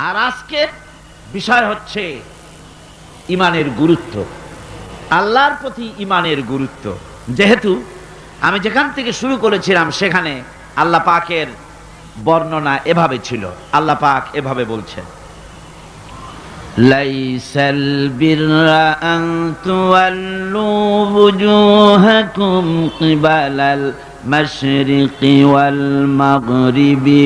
আর আজকের বিষয় হচ্ছে ইমানের গুরুত্ব, আল্লাহর প্রতি ইমানের গুরুত্ব। যেহেতু আমি যেখান থেকে শুরু করেছিলাম সেখানে আল্লাহ পাকের বর্ণনা এভাবে ছিল। আল্লাহ পাক এভাবে বলছেন, লাইসাল বিররা আন তুওয়াল্লু ওয়ুজুহাকুম কিবালাল মাশরিকি ওয়াল মাগরিবি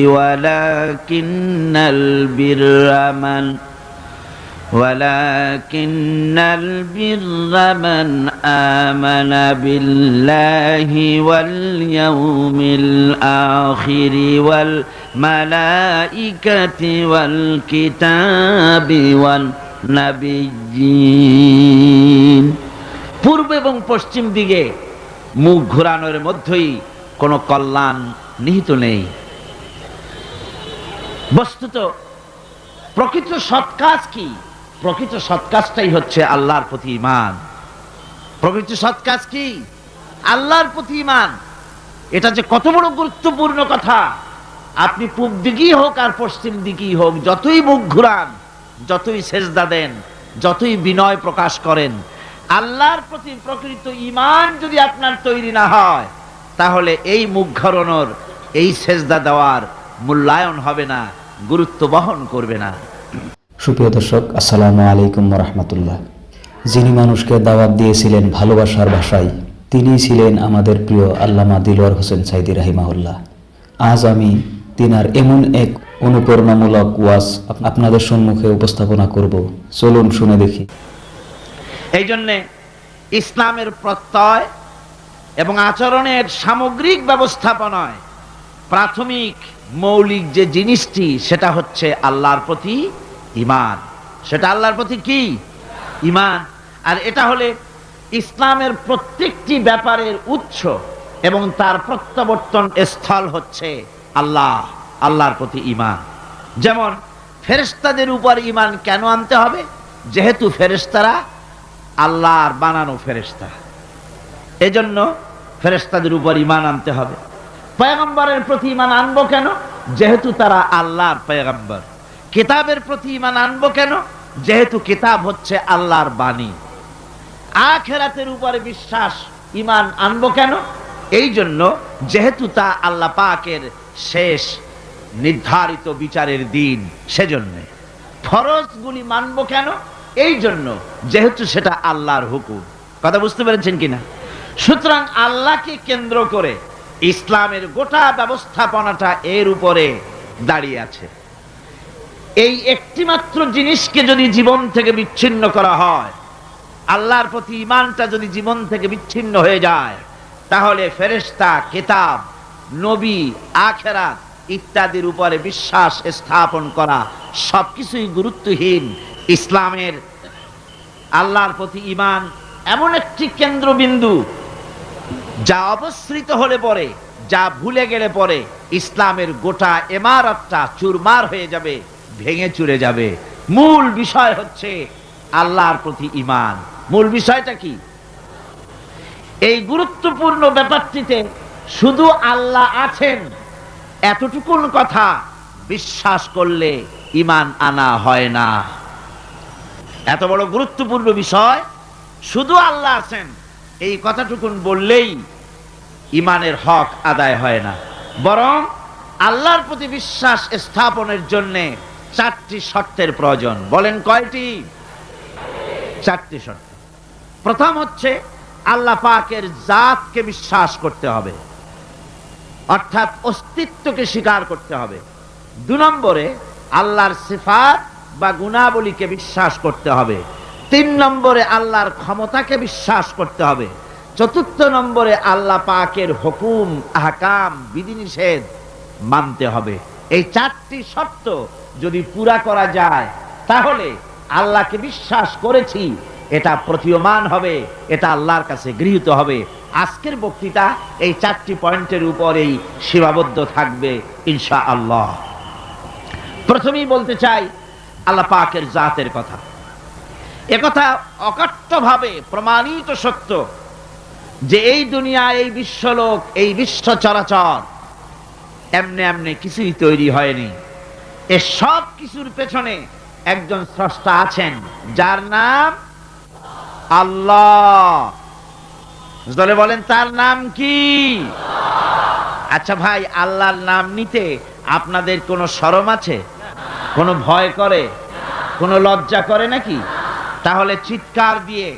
ولكن البر من آمن بالله واليوم الآخر والملائكة والكتاب والنبيين। পূর্ব এবং পশ্চিম দিকে মুখ ঘোরানোর মধ্যেই কোনো কল্যাণ নিহিত নেই। বস্তুত প্রকৃত সৎ কাজ কি? প্রকৃত সৎ কাজটাই হচ্ছে আল্লাহর প্রতি ঈমান। প্রকৃত সৎ কাজ কি? আল্লাহর প্রতি ঈমান। এটা যে কত বড় গুরুত্বপূর্ণ কথা! আপনি পূব দিকেই হোক আর পশ্চিম দিকেই হোক, যতই মুখ ঘুরান, যতই সেজদা দেন, যতই বিনয় প্রকাশ করেন, আল্লাহর প্রতি প্রকৃত ঈমান যদি আপনার তৈরি না হয়, তাহলে এই মুখ ঘোরানোর, এই সেজদা দেওয়ার মূল্যায়ন হবে না, গুরুত্ব বহন করবে না। সুপ্রিয় দর্শক, আসসালামু আলাইকুম ওয়া রাহমাতুল্লাহ। যিনি মানুষকে দাওয়াত দিয়েছিলেন ভালোবাসার ভাষায়, তিনিই ছিলেন আমাদের প্রিয় আল্লামা দিলওয়ার হোসেন সাইদী রাহিমাহুল্লাহ। আজ আমি তিনার এমন এক অনুপ্রেরণামূলক ওয়াজ আপনাদের সম্মুখে উপস্থাপনা করব। চলুন শুনে দেখি। এই জন্যে ইসলামের প্রত্যয় এবং আচরণের সামগ্রিক ব্যবস্থাপনায় প্রাথমিক মৌলিক যে জিনিসটি, সেটা হচ্ছে আল্লাহর প্রতি ঈমান। সেটা আল্লাহর প্রতি কি? ঈমান। আর এটা হলে ইসলামের প্রত্যেকটি ব্যাপারের উৎস এবং তার প্রত্যাবর্তন স্থল হচ্ছে আল্লাহ, আল্লাহর প্রতি ঈমান। যেমন ফেরেশতাদের উপর ঈমান কেন আনতে হবে? যেহেতু ফেরেশতারা আল্লাহর বানানো ফেরেশতা, এজন্য ফেরেশতাদের উপর ঈমান আনতে হবে। পয়গম্বরের প্রতি ঈমান আনবো কেন? যেহেতু তারা আল্লাহর পয়গম্বর। কিতাবের প্রতি ঈমান আনবো কেন? যেহেতু কিতাব হচ্ছে আল্লাহর বাণী। আখিরাতের উপরে বিশ্বাস, ঈমান আনবো কেন? এই জন্য যেহেতু তা আল্লাহ পাকের শেষ নির্ধারিত বিচারের দিন, সেজন্য। ফরজগুলি মানবো কেন? এই জন্য যেহেতু সেটা আল্লাহর হুকুম। কথা বুঝতে পেরেছেন কিনা? সুতরাং আল্লাহকে কেন্দ্র করে ইসলামের গোটা ব্যবস্থাপনাটা এর উপরে দাঁড়িয়ে আছে। এই একটিমাত্র জিনিসকে যদি জীবন থেকে বিচ্ছিন্ন করা হয়, আল্লাহর প্রতি ঈমানটা যদি জীবন থেকে বিচ্ছিন্ন হয়ে যায়, তাহলে ফেরেশতা, কিতাব, নবী, আখিরাত ইত্যাদির উপরে বিশ্বাস স্থাপন করা সবকিছুই গুরুত্বহীন। ইসলামের আল্লাহর প্রতি ঈমান এমন একটি কেন্দ্রবিন্দু, যা অপসৃত হলে পরে, যা ভুলে গেলে পরে ইসলামের গোটা ইমারতটা চুরমার হয়ে যাবে, ভেঙে চুরে যাবে। মূল বিষয় হচ্ছে আল্লাহর প্রতি ঈমান। মূল বিষয়টা কি? এই গুরুত্বপূর্ণ ব্যাপারটিতে শুধু আল্লাহ আছেন এতটুকুন কথা বিশ্বাস করলে ঈমান আনা হয় না। এত বড় গুরুত্বপূর্ণ বিষয়, শুধু আল্লাহ আছেন এই কথাটুকুন বললেই ঈমানের হক আদায় হয় না। বরং আল্লাহর প্রতি বিশ্বাস স্থাপনের জন্য চারটি শর্তের প্রয়োজন। বলেন কয়টি? চারটি শর্ত। প্রথম হচ্ছে আল্লাহ পাকের জাতকে বিশ্বাস করতে হবে, অর্থাৎ অস্তিত্বকে স্বীকার করতে হবে। 2 নম্বরে আল্লাহর সিফাত বা গুণাবলীকে বিশ্বাস করতে হবে। 3 নম্বরে আল্লাহর ক্ষমতাকে বিশ্বাস করতে হবে। 4 নম্বরে আল্লাহ পাকের হুকুম, আহকাম, বিধিনিষেধ মানতে হবে। এই 4টি শর্ত যদি পুরা করা যায়, তাহলে আল্লাহকে বিশ্বাস করেছি এটা প্রতীয়মান হবে, এটা আল্লাহর কাছে গৃহীত হবে। আজকের বক্তৃতা এই 4টি পয়েন্টের উপরেই সীমাবদ্ধ থাকবে ইনশাআল্লাহ। প্রথমেই বলতে চাই আল্লাহ পাকের জাতের কথা। একথা অকাট্যভাবে প্রমাণিত সত্য যে এই দুনিয়া, এই বিশ্বলোক, এই বিশ্ব চরাচর এমনি এমনি কিছুই তৈরি হয়নি। এ সব কিছুর পেছনে একজন স্রষ্টা আছেন, যার নাম আল্লাহ। জোরে বলেন, তার নাম কি? আচ্ছা ভাই, আল্লাহর নাম নিতে আপনাদের কোনো শরম আছে? কোনো ভয় করে? কোনো লজ্জা করে নাকি? তাহলে চিৎকার দিয়ে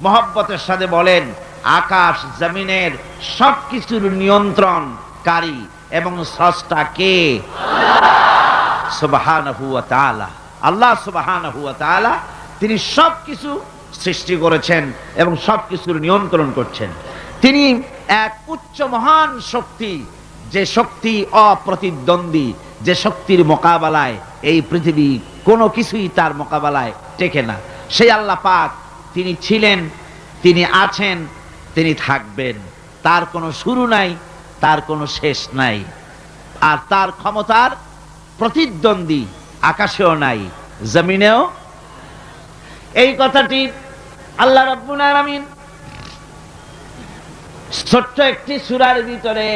মহব্বতের সাথে বলেন, আকাশ জমিনের সবকিছুর নিয়ন্ত্রণকারী এবং স্রষ্টা কে? সুবহানাহু ওয়া তাআলা। আল্লাহ সুবহানাহু ওয়া তাআলা, তিনি সবকিছু সৃষ্টি করেছেন এবং সবকিছুর নিয়ন্ত্রণ করছেন। তিনি এক উচ্চ মহান শক্তি, যে শক্তি অপ্রতিদ্বন্দ্বী, যে শক্তির মোকাবেলায় এই পৃথিবী কোনো কিছুই তার মোকাবেলায় টেকে না। সেই আল্লাহ পাক, তিনি ছিলেন, তিনি আছেন, তিনি থাকবেন। তার কোনো শুরু নাই, তার কোনো শেষ নাই। আর তার ক্ষমতার প্রতিদ্বন্দ্বী আকাশেও নাই, জমিনেও। এই কথাটি আল্লাহ রাব্বুল আলামিন ছোট্ট একটি সূরার ভিতরে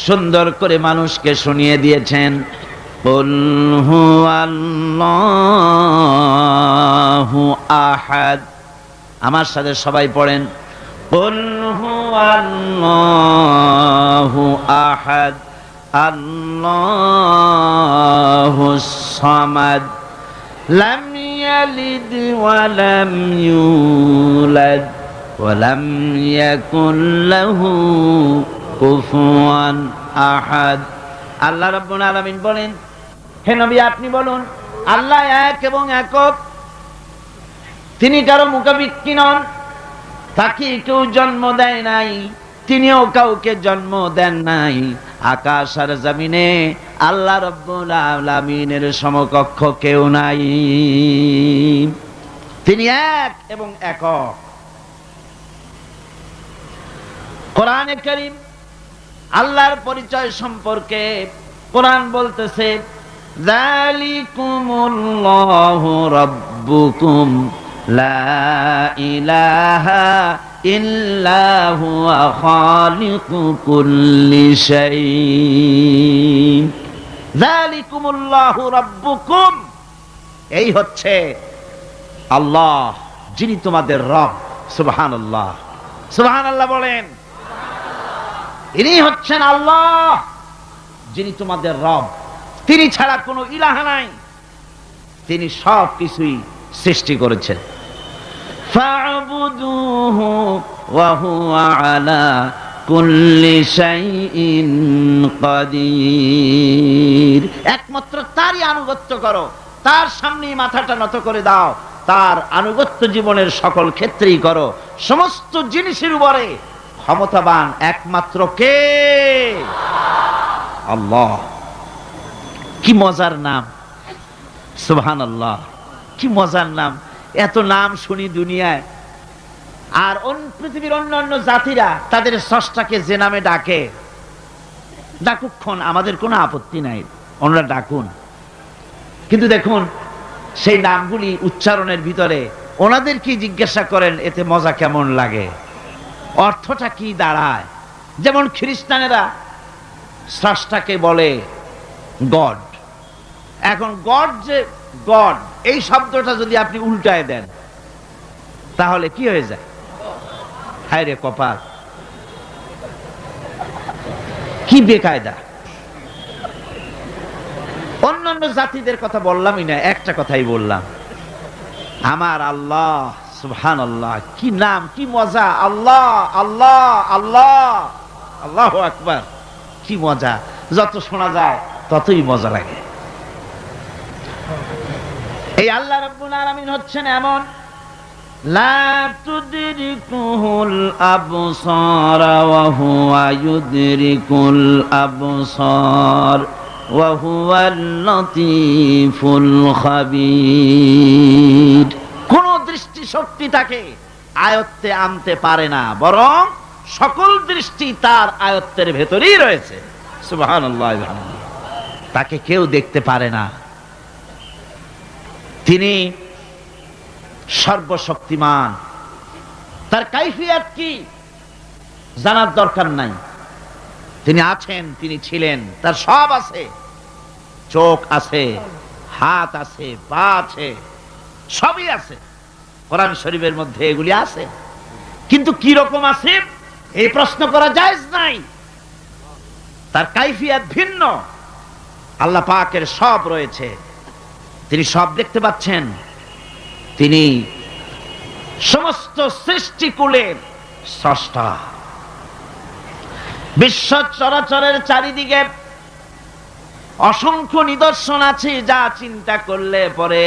সুন্দর করে মানুষকে শুনিয়ে দিয়েছেন। কুল হুয়াল্লাহু আহাদ। আমার সাথে সবাই পড়েন, কুল হুয়াল্লাহু আহাদ আল্লাহুস সামাদ লাম ইয়ালিদ ওয়া লাম ইউলাদ ওয়া লাম ইয়াকুল লাহু কুফুয়ান আহাদ। আল্লাহ রাব্বুল আলামিন বলেন, হে নবী আপনি বলুন, আল্লাহ এক এবং একক, তিনি কারো মুখাপেক্ষী নন, তাকে কেউ জন্ম দেয় নাই, তিনিও কাউকে জন্ম দেন নাই। আকাশ আর জমিনে আল্লাহ রাব্বুল আলামিনের সমকক্ষ কেউ নাই। তিনি এক এবং একক। কোরআনে কারীম আল্লাহর পরিচয় সম্পর্কে কোরআন বলতেছে, যালিকুমুল্লাহু রাব্বুকুম লা ইলাহা ইল্লা হুয়া খালিকু কুল্লি শাই। যালিকুমুল্লাহু রাব্বুকুম, এই হচ্ছে আল্লাহ, যিনি তোমাদের রব। সুবহানাল্লাহ, সুবহানাল্লাহ বলেন। ইনি হচ্ছেন আল্লাহ, যিনি তোমাদের রব। তিনি ছাড়া কোনো ইলাহা নাই, তিনি সব কিছুই সৃষ্টি করেছেন। ফা'বুদুহু ওয়া হুয়া আলা কুল্লি শাইইন কাদির। একমাত্র তারই আনুগত্য করো, তার সামনেই মাথাটা নত করে দাও, তার আনুগত্য জীবনের সকল ক্ষেত্রেই করো। সমস্ত জিনিসের উপরে ক্ষমতাবান একমাত্র কে? আল্লাহ। কি মজার নাম, সুবহানাল্লাহ, কি মজার নাম। এত নাম শুনি দুনিয়ায়, আর পৃথিবীর অন্যান্য জাতিরা তাদের স্রষ্টাকে যে নামে ডাকে, ডাকুক্ষণ, আমাদের কোনো আপত্তি নাই, ওনারা ডাকুন। কিন্তু দেখুন, সেই নামগুলি উচ্চারণের ভিতরে ওনাদের কি জিজ্ঞাসা করেন, এতে মজা কেমন লাগে, অর্থটা কি দাঁড়ায়। যেমন খ্রিস্টানেরা স্রষ্টাকে বলে গড। এখন গড, যে গড এই শব্দটা যদি আপনি উল্টায় দেন তাহলে কি হয়ে যায়? হায় রে কপাল, কি বেকায়দা। অন্যান্য জাতিদের কথা বললামই না, একটা কথাই বললাম। আমার আল্লাহ, সুবহানাল্লাহ, কি নাম, কি মজা। আল্লাহ, আল্লাহ, আল্লাহ, আল্লাহু আকবার, কি মজা। যত শোনা যায় ততই মজা লাগে। এই আল্লাহ রাব্বুল আলামিন হচ্ছেন এমন, লা তুদরিকুহুল আবসার ওয়া হুয়া ইউদরিকুল আবসার ওয়া হুয়াল লাতীফুল খাবীর। কোন দৃষ্টি শক্তি তাকে আয়ত্তে আনতে পারে না, বরং সকল দৃষ্টি তার আয়ত্তের ভেতরেই রয়েছে। সুবহানাল্লাহ, তাকে কেউ দেখতে পারে না। তিনি সর্বশক্তিমান, তার কাইফিয়াত কি জানার দরকার নাই। তিনি আছেন, তিনি ছিলেন, তার সব আছে। চোখ আছে, হাত আছে, পা আছে, সবই আছে, কোরআন শরীফের মধ্যে এগুলি আছে। কিন্তু কি রকম আছে এই প্রশ্ন করা জায়েজ নাই। তার কাইফিয়াত ভিন্ন। আল্লাহ পাকের সব রয়েছে, তিনি সব দেখতে পাচ্ছেন। তিনি সমস্ত সৃষ্টিকুলের স্রষ্টা। বিশ্ব চরাচরের চারিদিকে অসংখ্য নিদর্শন আছে, যা চিন্তা করলে পরে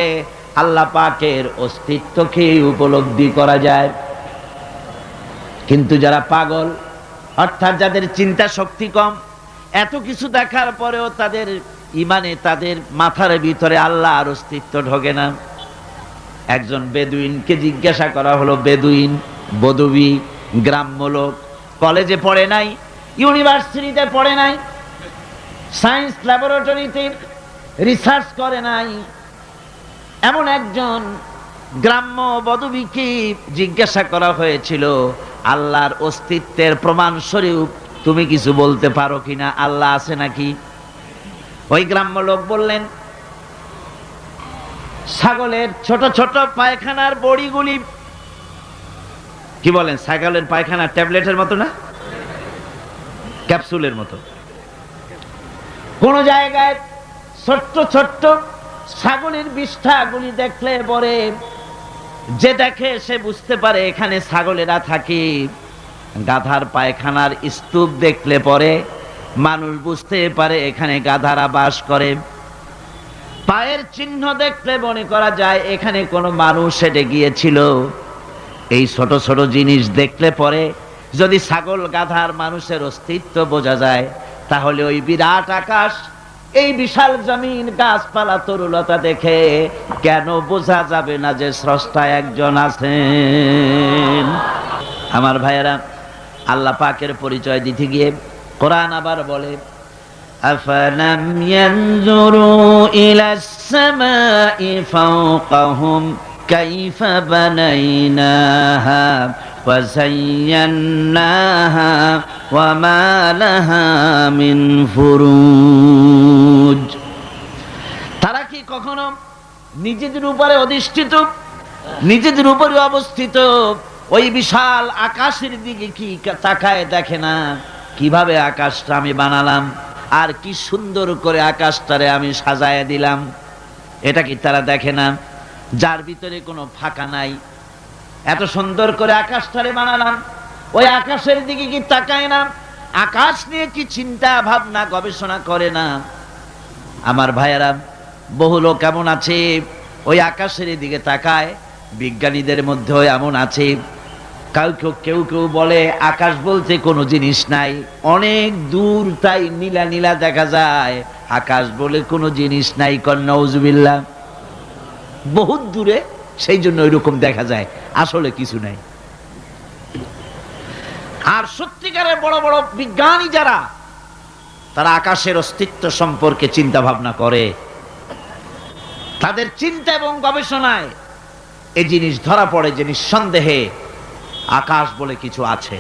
আল্লাহ পাকের অস্তিত্বকে উপলব্ধি করা যায়। কিন্তু যারা পাগল, অর্থাৎ যাদের চিন্তা শক্তি কম, এত কিছু দেখার পরেও তাদের ইমানে, তাদের মাথার ভিতরে আল্লাহর অস্তিত্ব ঢোকে না। একজন বেদুইনকে জিজ্ঞাসা করা হলো, বেদুইন, বদবি, গ্রাম্য লোক, কলেজে পড়ে নাই, ইউনিভার্সিটিতে পড়ে নাই, সায়েন্স ল্যাবরেটরিতে রিসার্চ করে নাই, এমন একজন গ্রাম্য বদবিকে জিজ্ঞাসা করা হয়েছিল, আল্লাহর অস্তিত্বের প্রমাণ স্বরূপ তুমি কিছু বলতে পারো কিনা, আল্লাহ আছে নাকি? ওই গ্রাম্য লোক বললেন, ছাগলের ছোট ছোট পায়খানার বড়িগুলি, কি বলেন, ছাগলের পায়খানা ট্যাবলেটের মতো না, ক্যাপসুলের মতো, কোন জায়গায় ছোট্ট ছোট্ট ছাগলের বিষ্ঠাগুলি দেখলে পরে যে দেখে সে বুঝতে পারে এখানে ছাগলেরা থাকে। গাধার পায়খানার স্তূপ দেখলে পরে মানুষ বুঝতে পারে এখানে গাধারা বাস করে। পায়ের চিহ্ন দেখলে মনে করা যায় এখানে কোনো মানুষ হেঁটে গিয়েছিল। এই ছোট ছোট জিনিস দেখলে পরে যদি ছাগল, গাধার, মানুষের অস্তিত্ব বোঝা যায়, তাহলে ওই বিরাট আকাশ, এই বিশাল জমিন, গাছপালা, তরুলতা দেখে কেন বোঝা যাবে না যে স্রষ্টা একজন আছেন? আমার ভাইয়েরা, আল্লাহ পাকের পরিচয় দিতে গিয়ে কোরআন আবার বলে, আফালাম ইয়ানজুরু ইলাস সামাই ফাওকাহুম কাইফা বানাইনাহা ওয়া যায়্যানাহা ওয়া মা লাহা মিন ফুরুজ। তারা কি কখনো নিজেদের উপরে অধিষ্ঠিত, নিজেদের উপরে অবস্থিত ওই বিশাল আকাশের দিকে কি তাকায় দেখে না, কিভাবে আকাশটা আমি বানালাম আর কি সুন্দর করে আকাশটারে আমি সাজায় দিলাম? এটা কি তারা দেখে না? যার ভিতরে কোনো ফাঁকা নাই, এত সুন্দর করে আকাশটারে বানালাম, ওই আকাশের দিকে কি তাকায় না? আকাশ নিয়ে কি চিন্তা ভাবনা গবেষণা করে না? আমার ভাইয়েরা, বহু লোক এমন আছে ওই আকাশের দিকে তাকায়। বিজ্ঞানীদের মধ্যেও এমন আছে, কেউ কেউ বলে আকাশ বলতে কোনো জিনিস নাই, অনেক দূর, তাই নীলা নীলা দেখা যায়, আকাশ বলে কোনো জিনিস নাই। নাউজুবিল্লাহ, বহুত দূরে, সেই জন্য ওইরকম দেখা যায়, আসলে কিছু নাই। আর সত্যিকারের বড় বড় বিজ্ঞানী যারা, তারা আকাশের অস্তিত্ব সম্পর্কে চিন্তা ভাবনা করে, তাদের চিন্তা এবং গবেষণায় এই জিনিস ধরা পড়ে যে নিঃসন্দেহে আকাশ বলে কিছু আছে।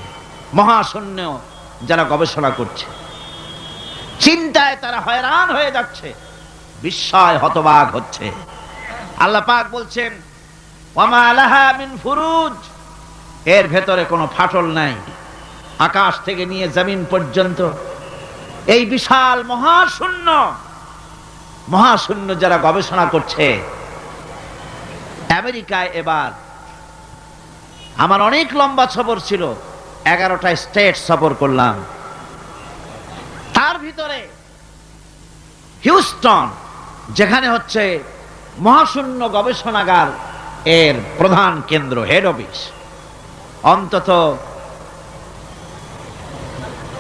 মহাশূন্য যারা গবেষণা করছে, চিন্তায় তারা হয়রান হয়ে যাচ্ছে, বিস্ময় হতবাক হচ্ছে। আল্লাহ পাক বলছেন, ওয়ামা লাহা মিন ফুরুজ, এর ভেতরে কোনো ফাটল নাই। আকাশ থেকে নিয়ে জমিন পর্যন্ত এই বিশাল মহাশূন্য, মহাশূন্য যারা গবেষণা করছে। আমেরিকায় এবার আমার অনেক লম্বা সফর ছিল, 11টা স্টেট সফর করলাম। তার ভিতরে হিউস্টন, যেখানে হচ্ছে মহাশূন্য গবেষণাগার এর প্রধান কেন্দ্র, হেড অফিস, অন্তত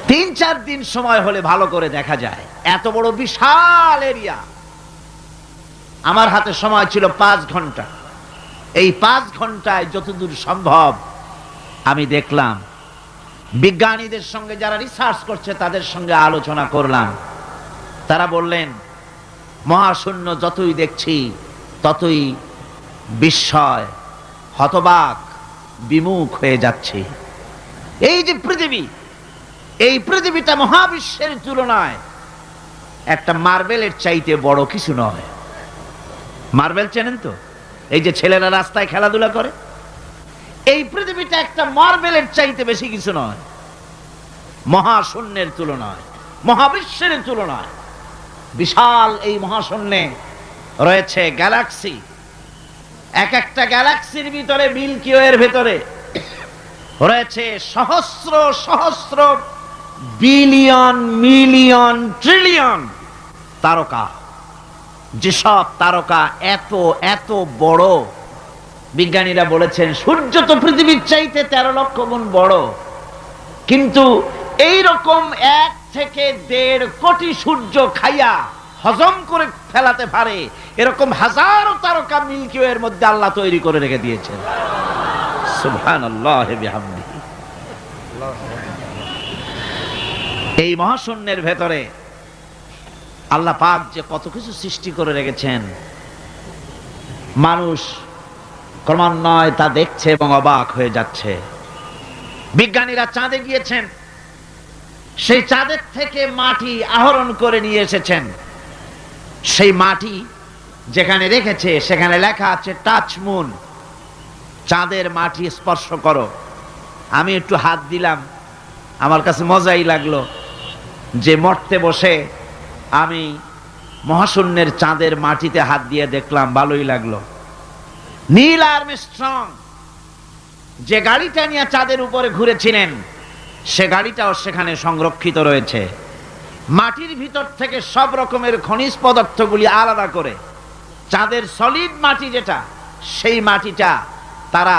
3-4 দিন সময় হলে ভালো করে দেখা যায়। এত বড় বিশাল এরিয়া। আমার হাতে সময় ছিল 5 ঘন্টা। এই 5 ঘন্টায় যতদূর সম্ভব আমি দেখলাম, বিজ্ঞানীদের সঙ্গে যারা রিসার্চ করছে তাদের সঙ্গে আলোচনা করলাম। তারা বললেন, মহাশূন্য যতই দেখছি ততই বিস্ময়, হতবাক, বিমুখ হয়ে যাচ্ছে। এই যে পৃথিবী, এই পৃথিবীটা মহাবিশ্বের তুলনায় একটা মার্বেলের চাইতে বড় কিছু নয়। মার্বেল চেনেন তো? এই যে ছেলেরা রাস্তায় খেলাধুলা করে, এই পৃথিবীটা একটা মার্বেলের চাইতে বেশি কিছু নয়, মহাশূন্যের তুলনায়, মহাবিশ্বের তুলনায়। বিশাল এই মহাশূন্যে রয়েছে গ্যালাক্সি, এক একটা গ্যালাক্সির ভিতরে, মিল্কি ওয়ের ভেতরে রয়েছে সহস্র সহস্র বিলিয়ন মিলিয়ন ট্রিলিয়ন তারকা। যেসব তারকা এত এত বড়, বিজ্ঞানীরা বলেছেন সূর্য তো পৃথিবীর চাইতে 13 লক্ষ গুণ বড়, কিন্তু এই রকম 1 থেকে 1.5 কোটি সূর্য খাইয়া হজম করে ফেলাতে পারে এরকম হাজারো তারকা মিল্কি ওয়ের মধ্যে আল্লাহ তৈরি করে রেখে দিয়েছেন। সুবহানাল্লাহি বিহামদিহি। এই মহাশূন্যের ভেতরে আল্লাহ পাক যে কত কিছু সৃষ্টি করে রেখেছেন, মানুষ ক্রমান্বয়ে তা দেখছে এবং অবাক হয়ে যাচ্ছে। বিজ্ঞানীরা চাঁদে গিয়েছেন, সেই চাঁদের থেকে মাটি আহরণ করে নিয়ে এসেছেন। সেই মাটি যেখানে রেখেছে সেখানে লেখা আছে টাচ মুন, চাঁদের মাটি স্পর্শ করো। আমি একটু হাত দিলাম, আমার কাছে মজাই লাগলো যে মরতে বসে আমি মহাশূন্যের চাঁদের মাটিতে হাত দিয়ে দেখলাম, ভালোই লাগলো। নীল আর্মস্ট্রং যে গাড়িটা নিয়ে চাঁদের উপরে ঘুরেছিলেন, সে গাড়িটাও সেখানে সংরক্ষিত রয়েছে। মাটির ভিতর থেকে সব রকমের খনিজ পদার্থগুলি আলাদা করে চাঁদের সলিড মাটি যেটা, সেই মাটিটা তারা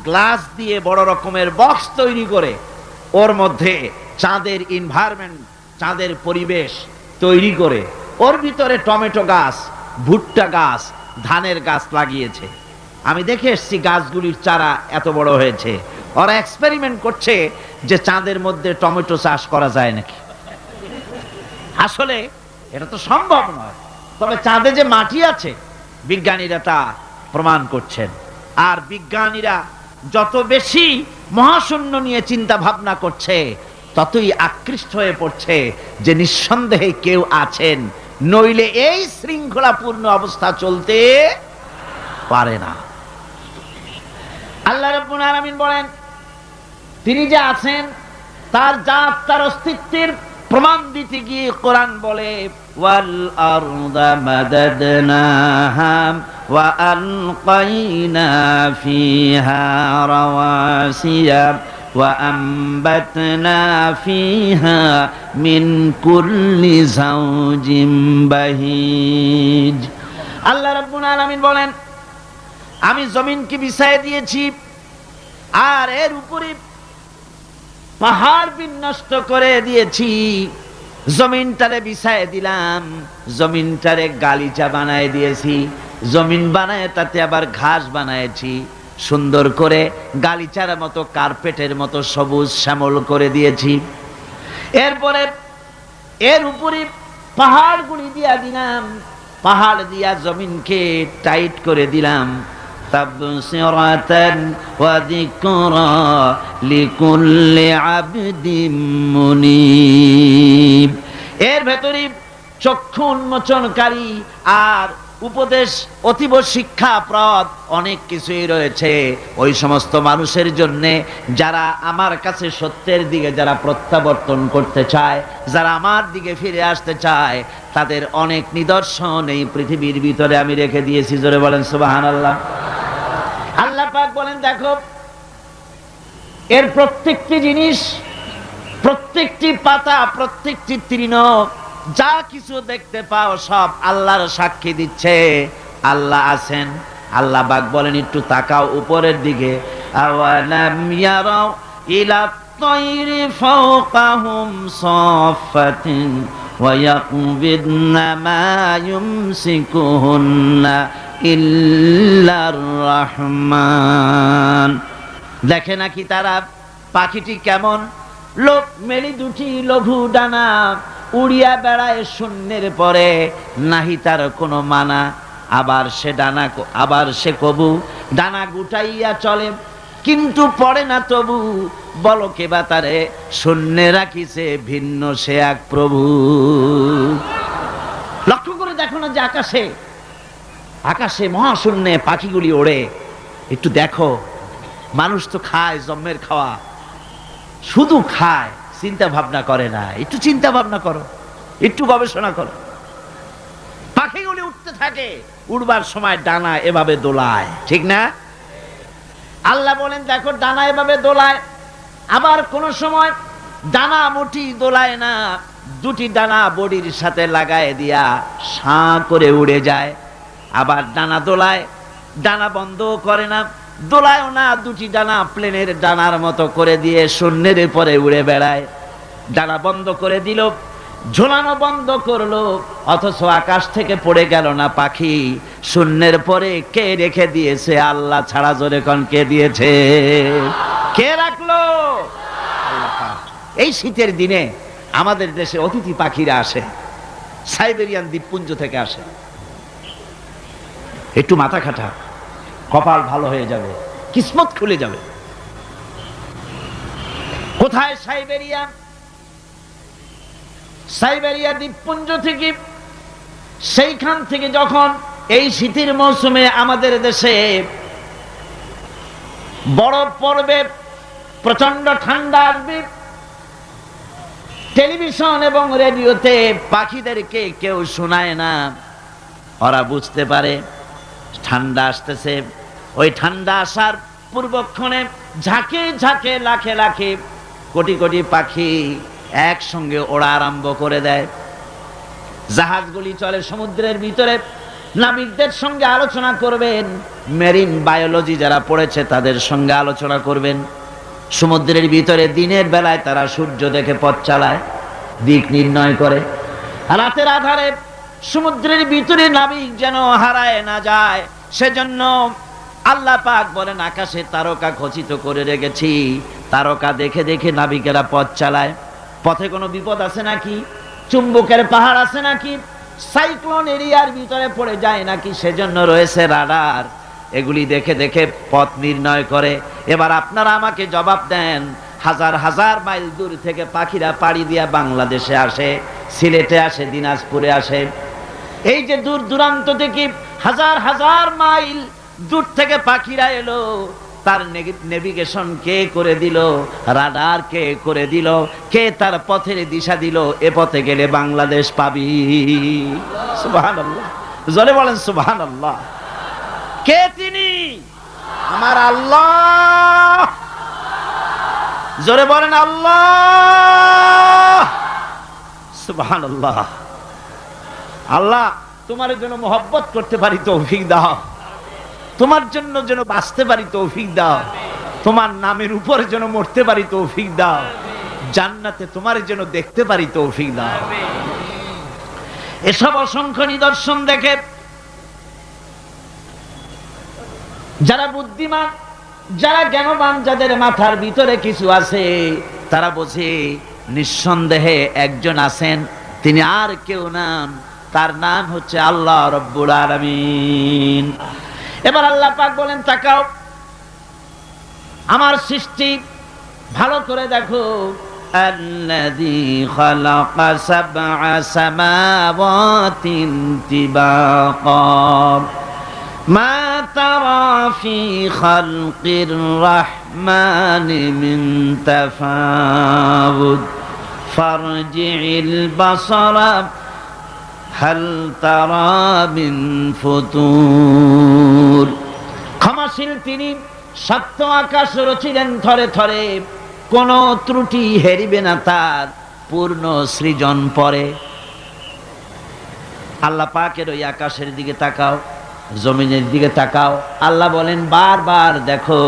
গ্লাস দিয়ে বড় রকমের বক্স তৈরি করে ওর মধ্যে চাঁদের এনভায়রনমেন্ট, চাঁদের পরিবেশ তৈরি করে ওর ভিতরে টমেটো গাছ, ভুট্টা গাছ, ধানের গাছ লাগিয়েছে। আমি দেখে এসেছি গাছগুলির চারা এত বড় হয়েছে। ওরা এক্সপেরিমেন্ট করছে যে চাঁদের মধ্যে টমেটো চাষ করা যায় নাকি। আসলে এটা তো সম্ভব নয়, তবে চাঁদে যে মাটি আছে বিজ্ঞানীরা তা প্রমাণ করছেন। আর বিজ্ঞানীরা যত বেশি মহাশূন্য নিয়ে চিন্তা ভাবনা করছে, ততই আকৃষ্ট হয়ে পড়ছে যে নিঃসন্দেহে কেউ আছেন, নইলে এই শৃঙ্খলাপূর্ণ অবস্থা চলতে পারে না। আল্লাহ রাব্বুল আলামিন বলেন, তিনি যে আছেন তার জাত, তার অস্তিত্বের প্রমাণ দিতে গিয়ে কোরআন বলে, ওয়াল আরদা মাদাদনাহা ওয়া আলকাইনা ফিহা রাওয়াসিয়া ওয়া আম্বাতনা ফিহা মিন কুল্লি যাওজিন বাহিজ। আল্লাহ রাব্বুল আলামিন বলেন, আমি জমিনকে বিছায় দিয়েছি আর এর উপরে পাহাড় বিন্যস্ত করে দিয়েছি। জমিনটারে বিছায় দিলাম, জমিনটারে গালিচা বানায় দিয়েছি, জমিন বানায় তাতে আবার ঘাস বানায়েছি, সুন্দর করে গালিচার মতো, কার্পেটের মতো সবুজ শ্যামল করে দিয়েছি। এরপরে এর উপরে পাহাড়গুলি দিয়া দিলাম, পাহাড় দিয়া জমিনকে টাইট করে দিলাম। তাবসিরাতান ওয়া যিকরা লিকুল্লি আবদিন মুনিব। এর ভেতরে চক্ষু উন্মোচনকারী আর উপদেশ অতীব শিক্ষাপ্রদ অনেক কিছুই রয়েছে ওই সমস্ত মানুষের জন্য যারা আমার কাছে সত্যের দিকে যারা প্রত্যাবর্তন করতে চায়, যারা আমার দিকে ফিরে আসতে চায়, তাদের অনেক নিদর্শন এই পৃথিবীর ভিতরে আমি রেখে দিয়েছি। জোরে বলেন সুবহানাল্লাহ। আল্লাহ পাক বলেন, দেখো এর প্রত্যেকটি জিনিস, প্রত্যেকটি পাতা, প্রত্যেকটি তৃণ, যা কিছু দেখতে পাও সব আল্লাহর সাক্ষী দিচ্ছে আল্লাহ আছেন। আল্লাহ পাক বলেন, একটু তাকাও উপরের দিকে। আওয়ালাম ইয়ারাউ ইলা তায়রি ফাওকাহুম সাফাতিন ওয়া ইয়াকবিদনা মা ইউমসিকুহুন্না ইল্লার রহমান। দেখে নাকি তারা পাখিটি কেমন, লোক মেলি দুটি লঘু ডানা, উড়িয়া বেড়ায় শূন্যের পরে, নাহি তার কোনো মানা। আবার সে কবু ডানা গুটাইয়া চলে, কিন্তু পড়ে না তবু। বলো কে বা তারে শূন্যে রাখিছে ভিন্ন সে এক প্রভু। লক্ষ্য করে দেখো না যে আকাশে আকাশে মহাশূন্যে পাখিগুলি ওড়ে, একটু দেখো। মানুষ তো খায় জন্মের খাওয়া, শুধু খায়, চিন্তা ভাবনা করে না। একটু চিন্তা ভাবনা করো, একটু গবেষণা করো। পাখিগুলি উঠতে থাকে, উড়বার সময় ডানা এভাবে দোলায়, ঠিক না? আল্লাহ বলেন দেখো ডানা এভাবে দোলায়। আবার কোন সময় ডানা মুঠি দোলায় না, দুটি ডানা বডির সাথে লাগায় দিয়া সাঁ করে উড়ে যায়। আবার ডানা দোলায়, ডানা বন্ধ করে না, দোলায়ও না, দুটি ডানা প্লেনের ডানার মতো করে দিয়ে শূন্যের পরে উড়ে বেড়ায়। ডানা বন্ধ করে দিল, ঝোলানো বন্ধ করলো, অথচ আকাশ থেকে পড়ে গেল না পাখি। শূন্যের পরে কে রেখে দিয়েছে? আল্লাহ ছাড়া। জোরে কোন কে দিয়েছে? কে রাখলো? আল্লাহ পাক। এই শীতের দিনে আমাদের দেশে অতিথি পাখিরা আসে, সাইবেরিয়ান দ্বীপপুঞ্জ থেকে আসে। একটু মাথা খাটা, কপাল ভালো হয়ে যাবে, কিসমত খুলে যাবে। কোথায়? সাইবেরিয়া। সাইবেরিয়া দ্বীপপুঞ্জ থেকে, সেইখান থেকে যখন এই শীতের মৌসুমে আমাদের দেশে বরফ পড়বে, প্রচন্ড ঠান্ডা আসবে, টেলিভিশন এবং রেডিওতে পাখিদেরকে কেউ শোনায় না। ওরা বুঝতে পারে ঠান্ডা আসতেছে। ওই ঠান্ডা আসার পূর্বক্ষণে ঝাঁকে ঝাঁকে, লাখে লাখে, কোটি কোটি পাখি একসঙ্গে ওড়া আরম্ভ করে দেয়। জাহাজগুলি চলে সমুদ্রের ভিতরে। নাবিকদের সঙ্গে আলোচনা করবেন, মেরিন বায়োলজি যারা পড়েছে তাদের সঙ্গে আলোচনা করবেন। সমুদ্রের ভিতরে দিনের বেলায় তারা সূর্য দেখে পথ চালায়, দিক নির্ণয় করে। রাতের আধারে সমুদ্রের ভিতরে নাবিক যেন হারায় না যায়, সেজন্য আল্লাহ পাক বলেন আকাশে তারকা খচিত করে রেখেছি। তারকা দেখে দেখে নাবিকেরা পথ চালায়। পথে কোনো বিপদ আছে নাকি? চুম্বকের পাহাড় আছে নাকি? সাইক্লোন এরিয়ার ভিতরে পড়ে যায় নাকি? সেজন্য রয়েছে রাডার। এগুলি দেখে দেখে পথ নির্ণয় করে। এবার আপনারা আমাকে জবাব দেন, হাজার হাজার মাইল দূর থেকে পাখিরা পাড়ি দিয়া বাংলাদেশে আসে, সিলেটে আসে, দিনাজপুরে আসে। এই যে দূর দূরান্ত থেকে হাজার হাজার মাইল দূর থেকে পাখিরা এলো, তার নেভিগেশন কে করে দিল? রাডার কে করে দিল? কে তার পথের দিশা দিল? এ পথে গেলে বাংলাদেশ পাবি। সুবহানাল্লাহ, জোরে বলেন সুবহানাল্লাহ। কে তিনি? আমার আল্লাহ। জোরে বলেন আল্লাহ। সুবহানাল্লাহ। আল্লাহ তোমার জন্য মোহব্বত করতে পারি তৌফিক দাও, তোমার জন্য যেন বাঁচতে পারি তৌফিক দাও, তোমার নামের উপর যেন মরতে পারি তৌফিক দাও, জান্নাতে তোমার যেন দেখতে পারি তৌফিক দাও। এসব অসংখ্য নিদর্শন দেখে যারা বুদ্ধিমান, যারা জ্ঞানবান, যাদের মাথার ভিতরে কিছু আছে, তারা বোঝে নিঃসন্দেহে একজন আছেন, তিনি আর কেউ নাম, তার নাম হচ্ছে আল্লাহ রব্বুল আলামিন। এবার আল্লাহ পাক বলেন তাকাও, আমার সৃষ্টি ভালো করে দেখো। আল্লাযী খালাকা সাবআ সামাওয়াতিন তিবাকা মা তারা ফি খালকির রাহমানি মিন তাফাউদ ফারজি'ল বাসারা হাল তারা মিন ফুতুর। ক্ষমাশীল তিনি, সপ্ত আকাশ রচিলেন থরে থরে, কোন ত্রুটি হেরিবে না তার পূর্ণ সৃজন পরে। আল্লাহ পাকের ওই আকাশের দিকে তাকাও, জমিনের দিকে তাকাও। আল্লাহ বলেন বারবার দেখো,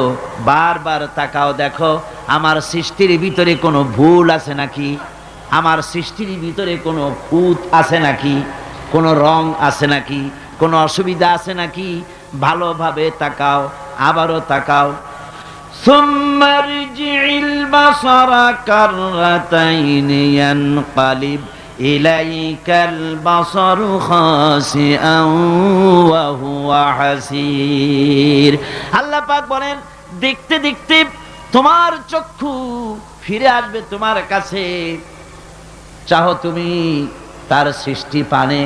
বারবার তাকাও, দেখো আমার সৃষ্টির ভিতরে কোনো ভুল আছে নাকি, আমার সৃষ্টির ভিতরে কোনো খুঁত আছে নাকি, কোনো রং আছে নাকি, কোনো অসুবিধা আছে নাকি, ভালোভাবে তাকাও, আবারও তাকাও। সুম্মা রজি'ল বাসারা কাররাতাইন ইয়ানকালিব ইলাইকাল বাসারু খাসিআন ওয়া হুয়া হাসির। আল্লাহ পাক বলেন দেখতে দেখতে তোমার চক্ষু ফিরে আসবে তোমার কাছে। চাহো তুমি তার সৃষ্টি পানে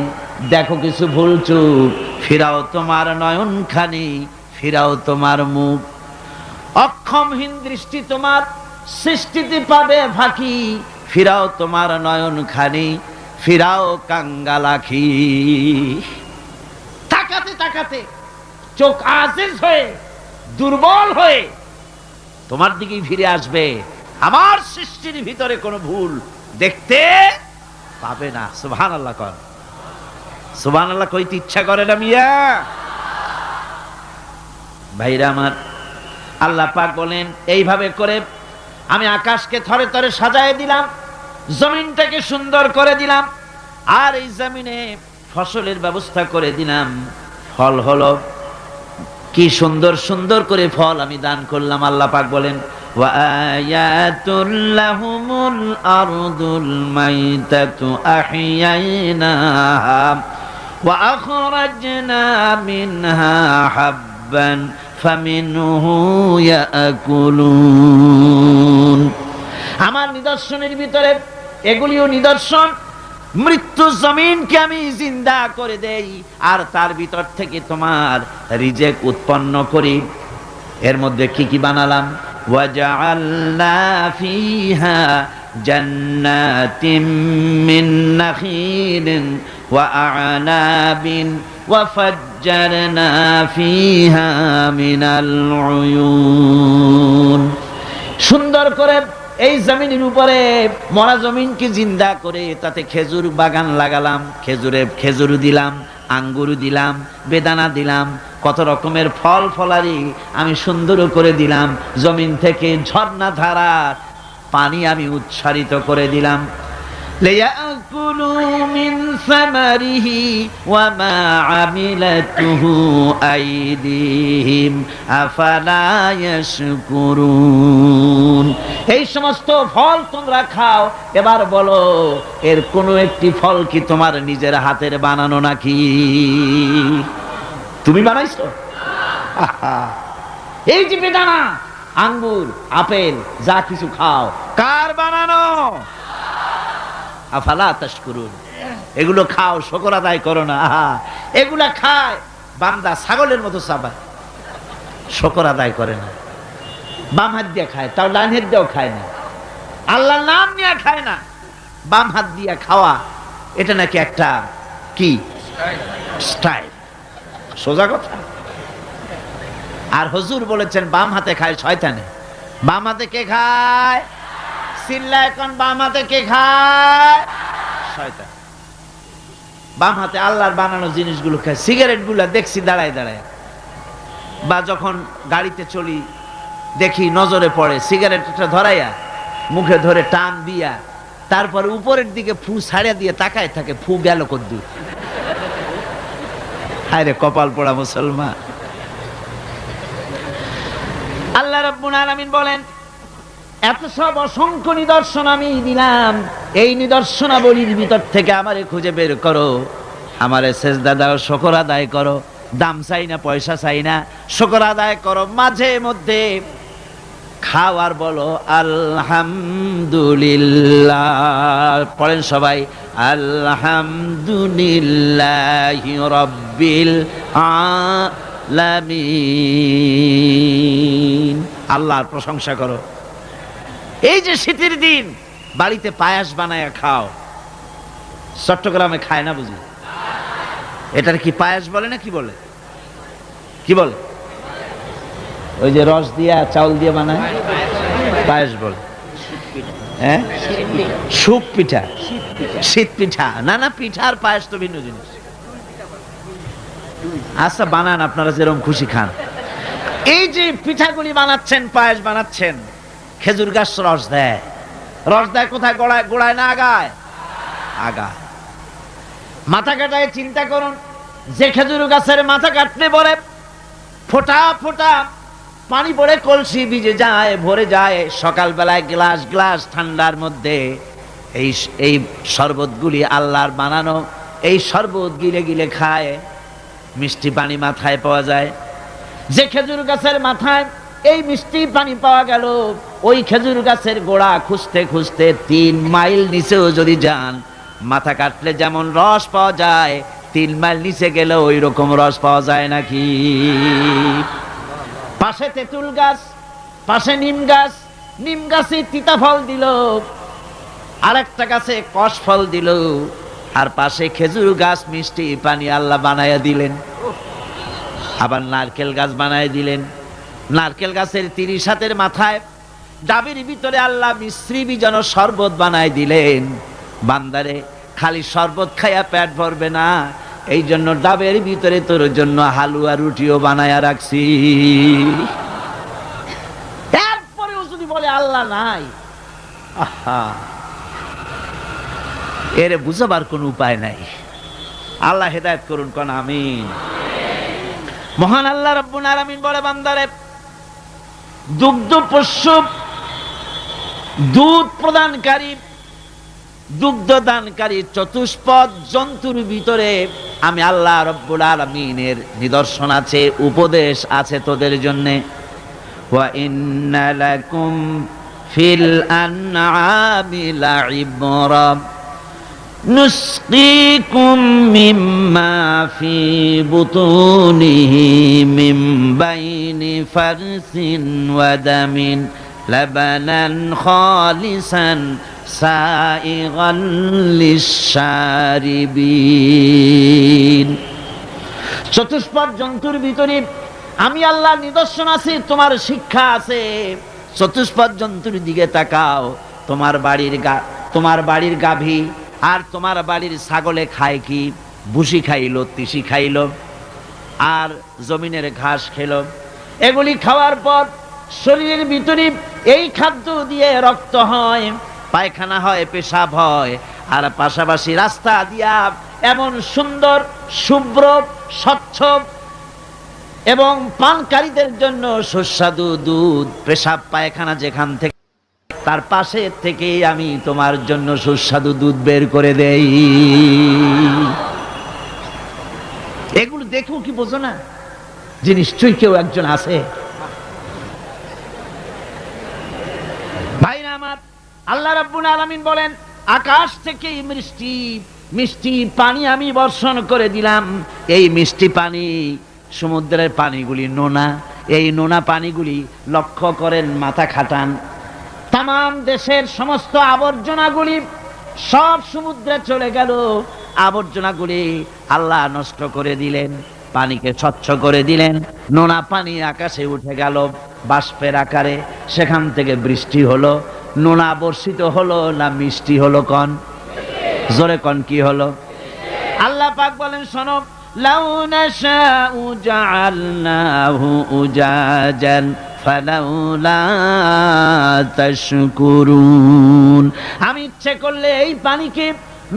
দেখো কিছু ভুল চুক, ফিরাও তোমার নয়নখানি, ফিরাও তোমার মুখ। অক্ষমহীন দৃষ্টি তোমার সৃষ্টিতে পাবে ফাঁকি, ফিরাও তোমার নয়নখানি, ফিরাও কাঙ্গালাখি। তাকাতে তাকাতে চোখ আজিজ হয়ে দুর্বল হয়ে তোমার দিকেই ফিরে আসবে, আমার সৃষ্টির ভিতরে কোনো ভুল দেখতে পাবে না। সুবহানাল্লাহ কর, সুবহানাল্লাহ কইতে ইচ্ছা করে না মিয়া? ভাইরা আমার, আল্লাহ পাক বলেন এইভাবে করে আমি আকাশকে থরে থরে সাজায় দিলাম, জমিনটাকে সুন্দর করে দিলাম, আর এই জমিনে ফসলের ব্যবস্থা করে দিলাম। ফল হলো কি সুন্দর সুন্দর করে ফল আমি দান করলাম। আল্লাহ পাক বলেন ওয়া আয়াতুল লাহুমুল আরদুল মাইতাতু আহইয়াইনাহা ওয়া আখরাজনা মিনহা হাববান ফামিনহু ইয়াকুলুন। আমার নিদর্শনের ভিতরে এগুলিও নিদর্শন। মৃত্যু জমিনকে আমি জিন্দা করে দেই, আর তার ভিতর থেকে তোমার রিজেক উৎপন্ন করি। এর মধ্যে কি কি বানালাম? ওয়াজআলনা ফিহা জান্নাতিম মিন নাখিলিন ওয়া আ'নাবিন ওয়া ফাজ্জারনা ফিহা মিনাল উয়ুন। সুন্দর করে এই জমিনের উপরে মরা জমিনকে জিন্দা করে তাতে খেজুর বাগান লাগালাম, খেজুর দিলাম, আঙ্গুর দিলাম, বেদানা দিলাম, কত রকমের ফল ফলারি আমি সুন্দর করে দিলাম। জমিন থেকে ঝর্ণা ধারার পানি আমি উচ্ছারিত করে দিলাম। লিয়াকুলু মিন সামারিহি ওয়া মা আমিলাতুহু আইদিহিম আফালা ইয়াশকুরুন। এই সমস্ত ফল তোমরা খাও। এবার বলো, এর কোনো একটি ফল কি তোমার নিজের হাতের বানানো নাকি? তুমি বানাইছো? এই যে বেদানা, আঙ্গুর, আপেল যা কিছু খাও, কার বানানো? আফালা তাশকুরুন। এগুলো খাও, শুকর আদায় করো না। এগুলা খায় বান্দা ছাগলের মতো চাবায়, শুকর আদায় করে না। বাম হাত দিয়ে খায়, তাও ডান হাত দিয়েও খায় না। আল্লাহর নাম নিয়ে খায় না। বাম হাত দিয়ে খাওয়া এটা নাকি একটা কি স্টাইল, সোজা কথা। আর হুজুর বলেছেন বাম হাতে খায় শয়তানে। বাম হাতে কে খায়? চিল্লা এখন, বাম হাতে কে খায়? শয়তান। বাম হাতে আল্লাহর বানানো জিনিসগুলো খায়। সিগারেট গুলা দেখছি দাঁড়ায় দাঁড়ায়, বা যখন গাড়িতে চলি দেখি নজরে পড়ে, সিগারেটটা ধরাইয়া মুখে ধরে টান দিয়া তারপর উপরের দিকে ফু ছাড়িয়া দিয়ে তাকায় থাকে, ফু গেল কদ্দুর। আরে কপাল পোড়া মুসলমান। আল্লাহ রাব্বুল আলামিন বলেন এত সব অসংখ্য নিদর্শন আমি দিলাম, এই নিদর্শনাবলীর ভিতর থেকে আমারে খুঁজে বের করো, আমারে সেজদা দাও, শুকর আদায় করো। দাম চাই না, পয়সা চাই না, শুকর আদায় করো। মাঝে মধ্যে খাও আর বলো আলহামদুলিল্লাহ। পড়েন সবাই আলহামদুলিল্লাহি রাব্বিল আলামিন। আল্লাহর প্রশংসা করো। এই যে শীতের দিন বাড়িতে পায়াস বানায় খাও। চট্টগ্রামে খায় না বুঝি? এটার কি পায়াস বলে না কি বলে? কি বলে? ওই যে রস দিয়া চাউল দিয়ে বানায় পায়াস বলে। হ্যাঁ, সুপ পিঠা, শীত পিঠা। না না, পিঠা আর পায়াস তো ভিন্ন জিনিস। আচ্ছা বানান, আপনারা যেরকম খুশি খান। এই যে পিঠাগুলি বানাচ্ছেন, পায়াস বানাচ্ছেন, খেজুর গাছ রস দেয়। রস দেয় কোথায়? গোড়ায়, গোড়ায় না আগায়? আগায়। মাথা কাটায় চিন্তা করুন, যে খেজুর গাছের মাথা কাটলে পরে ফোঁটা ফোঁটা পানি পড়ে কলসি ভিজে যায়, ভরে যায়। সকালবেলায় গ্লাস গ্লাস ঠান্ডার মধ্যে এই শরবতগুলি আল্লাহর বানানো, এই শরবত গিলে গিলে খায়। মিষ্টি পানি মাথায় পাওয়া যায়। যে খেজুর গাছের মাথায় এই মিষ্টি পানি পাওয়া গেল, ওই খেজুর গাছের গোড়া খুঁজতে খুঁজতে 3 মাইল নিচেও যদি যান, মাথা কাটলে যেমন রস পাওয়া যায়, 3 মাইল নিচে গেলে ওই রকম রস পাওয়া যায় নাকি? পাশে তেঁতুল গাছ, পাশে নিম গাছ, নিম গাছে তিতা ফল দিল, আরেকটা গাছে কষ ফল দিল, আর পাশে খেজুর গাছ মিষ্টি পানি আল্লাহ বানায়া দিলেন। আবার নারকেল গাছ বানায় দিলেন। নারকেল গাছের 30 হাতের মাথায় ডাবের ভিতরে আল্লাহ মিশ্রি বিজন শরবত বানায় দিলেন। বান্দারে খালি শরবত খাইয়া পেট ভরবে না, এই জন্য ডাবের ভিতরে তোর জন্য হালুয়া রুটিও বানায়া রাখছি। এরপরেও যদি বলে আল্লাহ নাই, আহা, এর বুঝাবার কোন উপায় নাই। আল্লাহ হেদায়েত করুন, কোন আমিন। মহান আল্লাহ রাব্বুল আলামিন বলে, বান্দারে দুগ্ধ পোষ্য, দুধ প্রদানকারী, দুগ্ধ দানকারী চতুষ্পদ জন্তুর ভিতরে আমি আল্লাহ রাব্বুল আলামিনের নিদর্শন আছে, উপদেশ আছে তোদের জন্য। ওয়া ইন্না লাকুম ফিল আনআমি লাইবরা نسقيكم مما في بطونه من بين فرث ودم لبنا خالصا سائغا للشاربين। চতুষ্পদ জন্তুর ভিতরে আমি আল্লাহ নিদর্শন আছে, তোমার শিক্ষা আছে। চতুষ্পদ জন্তুর দিকে তাকাও। তোমার বাড়ির গাভী আর তোমার বাড়ির ছাগলে খায় কি? ভুসি খাইল, তিসি খাইল, আর জমিনের ঘাস খেল। এগুলি খাওয়ার পর শরীরের ভিতরে এই খাদ্য দিয়ে রক্ত হয়, পায়খানা হয়, পেশাব হয়, আর পাশাপাশি রাস্তা দিয়া এমন সুন্দর শুভ্র স্বচ্ছ এবং পানকারীদের জন্য সুস্বাদু দুধ, পেশাব পায়খানা যেখান থেকে, তার পাশে থেকে আমি তোমার জন্য সুস্বাদু দুধ বের করে দেই। এগুলো দেখো কি বোঝো না যে নিশ্চয়ই কেউ একজন আছে? ভাইরা আমার, আল্লাহ রাব্বুল আলামিন বলেন, আকাশ থেকে মিষ্টি মিষ্টি পানি আমি বর্ষণ করে দিলাম। এই মিষ্টি পানি, সমুদ্রের পানিগুলি নোনা, এই নোনা পানিগুলি লক্ষ্য করেন, মাথা খাটান, তাম দেশের সমস্ত আবর্জনাগুলি সব সমুদ্রে চলে গেল। আবর্জনাগুলি আল্লাহ নষ্ট করে দিলেন, পানিকে স্বচ্ছ করে দিলেন। নোনা পানি আকাশে উঠে গেল বাষ্পের আকারে, সেখান থেকে বৃষ্টি হলো। নোনা বর্ষিত হলো না মিষ্টি হলো? কন জোরে কন, কি হলো? আল্লাহ পাক বলেন, শোনো, লাউ নাশাউ জাআলনাহু উজাজান ফালাউলা তাশকুরুন। আমি ইচ্ছে করলে এই পানিকে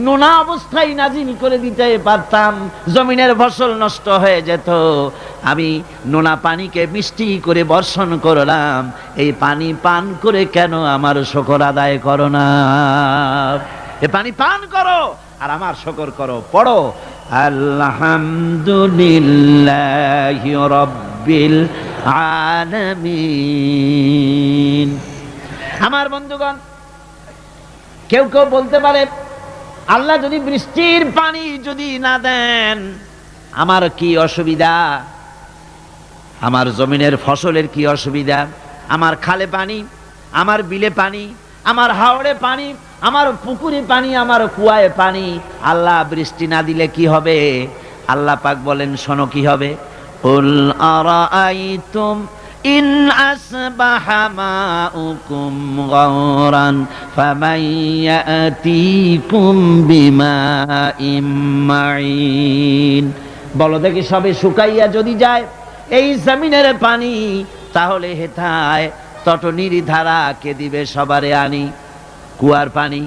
নোনা অবস্থায় নাজিল করে দিতে পারতাম, জমিনের ফসল নষ্ট হয়ে যেত। আমি নোনা পানিকে মিষ্টি করে বর্ষণ করলাম, এই পানি পান করে কেন আমার শুকর আদায় করো না? এ পানি পান করো আর আমার শুকর করো। পড়ো, আলহামদুলিল্লাহি রাব্বিল আলামিন। আমার বন্ধুগণ, কেউ কেউ বলতে পারে, আল্লাহ যদি বৃষ্টির পানি যদি না দেন আমার কি অসুবিধা? আমার জমিনের ফসলের কি অসুবিধা? আমার খালে পানি, আমার বিলে পানি, আমার হাওড়ে পানি, আমার পুকুরে পানি, আমার কুয়ায় পানি, আল্লাহ বৃষ্টি না দিলে কি হবে? আল্লাহ পাক বলেন, শোনো কি হবে। কুল আরাআইতুম ইন আসবাহা মাউকুম গাওরান ফামান ইয়াতিকুম বিমাইম মাইন। বলো দেখি, সবে শুকাইয়া যদি যায় এই জমিনের পানি, তাহলে হেথায় তটনির ধারা কে দিবে সবারে আনি? কুয়ার পানি,